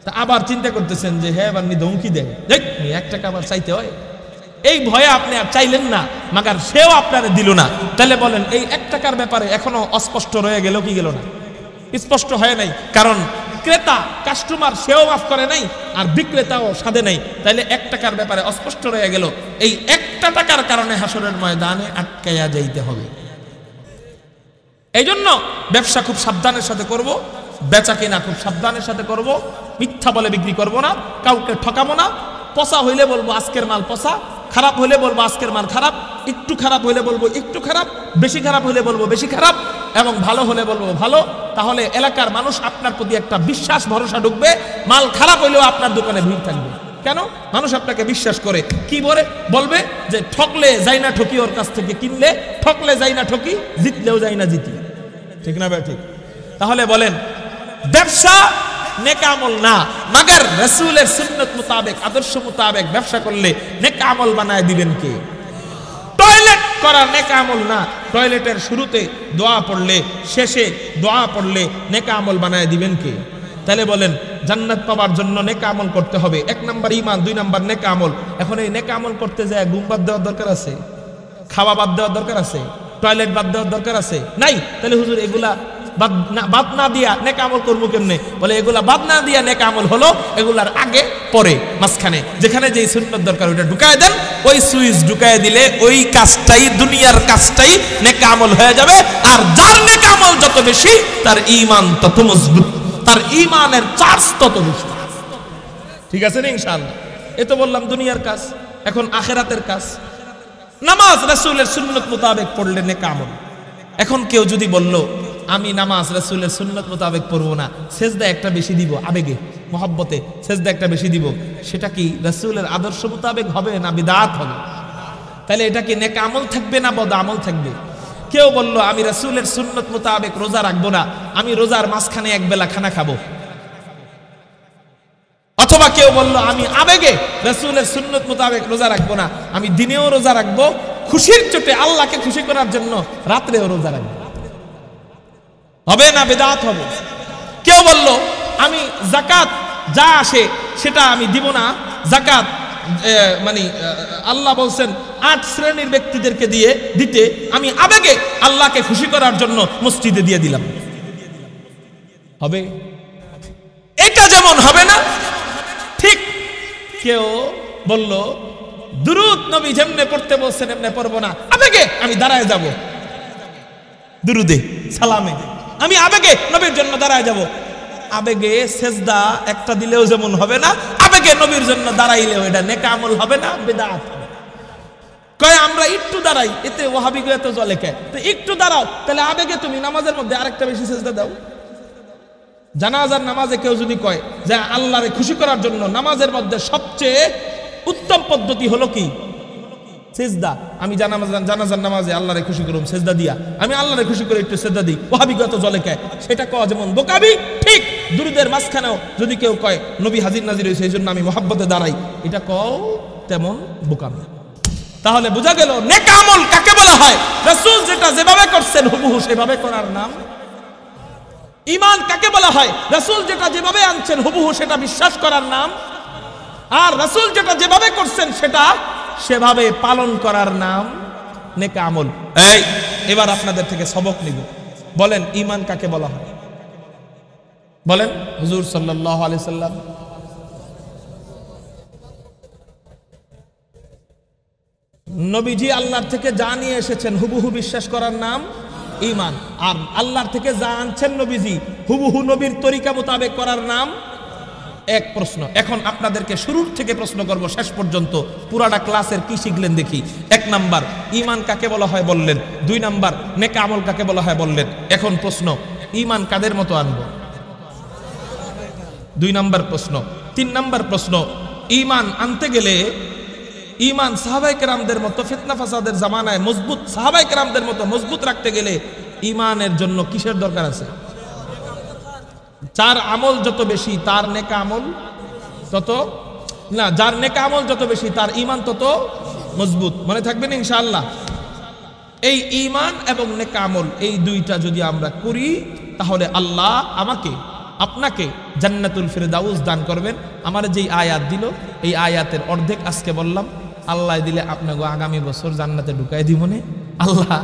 তা আবার চিন্তা করতেছেন যে হ্যাঁ এবার নি ধমকি দেয়, 1 টাকা আবার চাইতে হয়, এই ভয়ে আপনি আর চাইলেন না, মাগার সেও আপনারে দিল না। তাহলে বলেন এই 1 টাকার ব্যাপারে এখনো অস্পষ্ট রয়ে গেল কি গেল না? স্পষ্ট হয় নাই। কারণ ক্রেতা কাস্টমার সেও মাফ করে নাই, আর বিক্রেতাও সাধে নাই। তাহলে 1 টাকার ব্যাপারে অস্পষ্ট রয়ে গেল। এই 1টা টাকার কারণে হাসরের ময়দানে আটকাইয়া যাইতে হবে। এই জন্য ব্যবসা খুব সাবধানের সাথে করব, বেচা কিনা খুব সাবধানের সাথে করব, মিথ্যা বলে বিক্রি করব না, কাউকে ঠকাবো না। পচা হইলে বলবো আজকের মাল পচা, খারাপ হইলে বলবো আজকের মাল খারাপ, একটু খারাপ হইলে বলবো একটু খারাপ, বেশি খারাপ হইলে বলবো বেশি খারাপ, এবং ভালো হলে বলবো ভালো। তাহলে এলাকার মানুষ আপনার প্রতি একটা বিশ্বাস ভরসা ঢুকবে। মাল খারাপ হইলেও আপনার দোকানে ভিড় থাকবে। কেন? মানুষ আপনাকে বিশ্বাস করে। কি বলবে যে ঠকলে যাই না ঠকি, ওর কাছ থেকে কিনলে ঠকলে যাই না ঠকি, জিতলেও যাই না জিতি। ঠিক না ভাই? ঠিক। তাহলে বলেন ব্যবসা নেক আমল না, মাগার রাসূলের সুন্নাত মোতাবেক, আদর্শ মোতাবেক ব্যবসা করলে নেক আমল বানায় দিবেন কে? টয়লেট করা নেক আমল না। টয়লেটের শুরুতে দোয়া পড়লে, শেষে দোয়া পড়লে নেক আমল বানায় দিবেন কে? তাহলে বলেন জান্নাত পাওয়ার জন্য নেক আমল করতে হবে। 1 নাম্বার ঈমান, 2 নাম্বার নেক আমল। এখন এই নেক আমল করতে যায় ঘুম বাদ দেওয়ার দরকার আছে, খাওয়া বাদ দেওয়ার দরকার আছে, টয়লেট বাদ দেওয়ার দরকার আছে? নাই। তাহলে হুজুর এগুলা বাদ না দিয়া নেক আমল করবো কেমনে? বলে এগুলা বাদ না দিয়া নেক আমল হলো এগুলার আগে পরে মাঝখানে যেখানে যেই সুন্নাত দরকার ওটা ঢুকায় দেন। ওই সুইচ ঢুকায় দিলে ওই কাজটাই, দুনিয়ার কাজটাই নেক আমল হয়ে যাবে। আর যার নেক আমল যত বেশি তার ঈমান তত মজবুত, তার ঈমানের চার্জ তত বেশি। ঠিক আছে না ইনশাআল্লাহ? এ তো বললাম দুনিয়ার কাজ, এখন আখিরাতের কাজ। নামাজ রাসূলের সুন্নাত মোতাবেক পড়লে নেক আমল। এখন কেউ যদি বলল আমি নামাজ রাসূলের সুন্নাত মোতাবেক পড়বো না, সেজদা একটা বেশি দিব, আবেগে মহব্বতে সেজদা একটা বেশি দিব, সেটা কি রাসূলের আদর্শ মোতাবেক হবে না বিদআত হবে? তাহলে এটা কি নেক আমল থাকবে না বদ আমল থাকবে? কেউ বলল আমি রাসূলের সুন্নাত মোতাবেক রোজা রাখবো না, আমি রোজার মাঝখানে এক বেলা খানা খাবো। অথবা কেউ বলল আমি আবেগে রাসূলের সুন্নাত মোতাবেক রোজা রাখবো না, আমি দিনেও রোজা রাখবো, খুশির চোটে আল্লাহকে খুশি করার জন্য রাত্রেও রোজা রাখবো। হবে না বিদআত হবে? কেউ বলল আমি যাকাত যা আসে সেটা আমি দিব না, যাকাত মানে আল্লাহ বলছেন 8 শ্রেণীর ব্যক্তিদেরকে দিতে, আমি আবেগে আল্লাহকে খুশি করার জন্য মসজিদে দিয়ে দিলাম। হবে? এটা যেমন হবে না, ঠিক কেউ বলল দুরূদ নবী যেমনে পড়তে বলছেন এমনি পড়বো না, আবেগে আমি দাঁড়ায় যাব দুরুদে সালামে, আমি আবেগে নবীর জন্য দাঁড়ায় যাব। আবেগে সেজদা একটা দিলেও যেমন হবে না, আবেগে নবীর জন্য দাঁড়াইলেও এটা নেক আমল হবে না, বিদআত হবে। কয় আমরা একটু দাঁড়াই, এতে ওয়াহাবি গো এত জলে কে? তো একটু দাঁড়াও, তাহলে আবেগে তুমি নামাজের মধ্যে আরেকটা বেশি সেজদা দাও। জানাজার নামাজে কেউ যদি কয় যে আল্লাহরে খুশি করার জন্য নামাজের মধ্যে সবচেয়ে উত্তম পদ্ধতি হলো কি? সেজদা। আমি জানাজার নামাজে আল্লাহরে খুশি করুম সেজদা দিয়া, আমি আল্লাহরে খুশি করে একটু সেজদা দিই, ওয়াহাবিগত জলে কে? সেটা কওয়া যেমন বোকাবি, ঠিক দুরুদের মাঝখানেও যদি কেউ কয় নবী হাজির নাজির হয়েছে এই জন্য আমি মহব্বতে দাঁড়াই, এটা কও তেমন বোকামি। তাহলে বোঝা গেল নেক আমল কাকে বলা হয়? রাসূল যেটা যেভাবে করছেন হুবহু সেভাবে করার নাম ঈমান। কাকে বলা হয়? রাসূল যেটা যেভাবে আনছেন হুবহু সেটা বিশ্বাস করার নাম। আর রাসূল যেটা যেভাবে করছেন সেটা সেভাবে পালন করার নাম নেক আমল। এবার আপনাদের থেকে সবক নিব। বলেন ঈমান কাকে বলা হয়? বলেন। হুজুর সাল্লাল্লাহু আলাইহি সাল্লাম নবীজি আল্লাহর থেকে যা নিয়ে এসেছেন হুবহু বিশ্বাস করার নাম ঈমান। আর আল্লাহর থেকে যা আনছেন নবীজি হুবহু নবীর তরিকা মোতাবেক করার নাম এক প্রশ্ন। এখন আপনাদেরকে শুরুর থেকে প্রশ্ন করব শেষ পর্যন্ত, পুরাটা ক্লাসের কি শিখলেন দেখি। 1 নাম্বার ঈমান কাকে বলা হয় বললেন, 2 নাম্বার নেক আমল কাকে বলা হয় বললেন। এখন প্রশ্ন, ঈমান কাদের মতো আনব? 2 নাম্বার প্রশ্ন। 3 নাম্বার প্রশ্ন, ঈমান আনতে গেলে ঈমান সাহাবায়ে কেরামদের মতো ফিতনা ফাসাদের জামানায় মজবুত সাহাবায়ে কেরামদের মতো মজবুত রাখতে গেলে ঈমানের জন্য কিসের দরকার আছে? যার আমল যত বেশি তার নেক আমল তত না, যার নেক আমল যত বেশি তার ঈমান তত মজবুত। মনে থাকবেন ইনশাআল্লাহ। এই ঈমান এবং নেক আমল এই দুইটা যদি আমরা করি তাহলে আল্লাহ আমাকে আপনাকে জান্নাতুল ফিরদাউস দান করবেন। আমার যেই আয়াত দিল এই আয়াতের অর্ধেক আজকে বললাম, আল্লাহ দিলে আপনাকে আগামী বছর জান্নাতে ঢুকাই দিব নে। আল্লাহ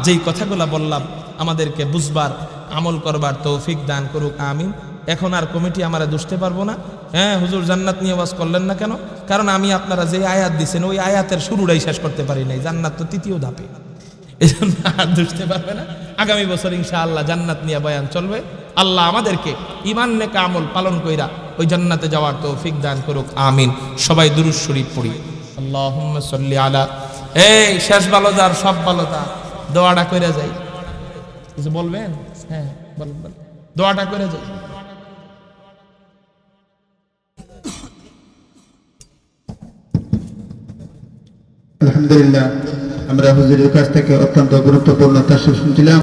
যেই কথাগুলো বললাম আমাদেরকে বুঝবার আমল করবার তৌফিক দান করুক, আমিন। এখন আর কমিটি আমরা দুষতে পারবো না, হ্যাঁ হুজুর জান্নাত নিয়ে ওয়াজ করলেন না কেন? কারণ আমি আপনারা যে আয়াত দিচ্ছেন ওই আয়াতের শুরুটাই শেষ করতে পারি নাই, জান্নাত তো তৃতীয় ধাপে, এই জন্য আর দুষতে পারবে না। আগামী বছর ইনশাআল্লাহ জান্নাত নিয়ে বয়ান চলবে। আল্লাহ আমাদেরকে ঈমান নেক আমল পালন কইরা ওই জান্নাতে যাওয়ার তৌফিক দান করুক, আমিন। সবাই দুরূদ শরীফ পড়ি। আল্লাহুম্মা সাল্লি আলা। এই শেষ ভালো যার সব ভালো তার, দোয়াটা কইরা যাই। কিছু বলবেন? হ্যাঁ বলবেন, দোয়াটা করে যাই।
আলহামদুলিল্লাহ, আমরা হুজুরের কাছ থেকে অত্যন্ত গুরুত্বপূর্ণ তাফসীর শুনছিলাম।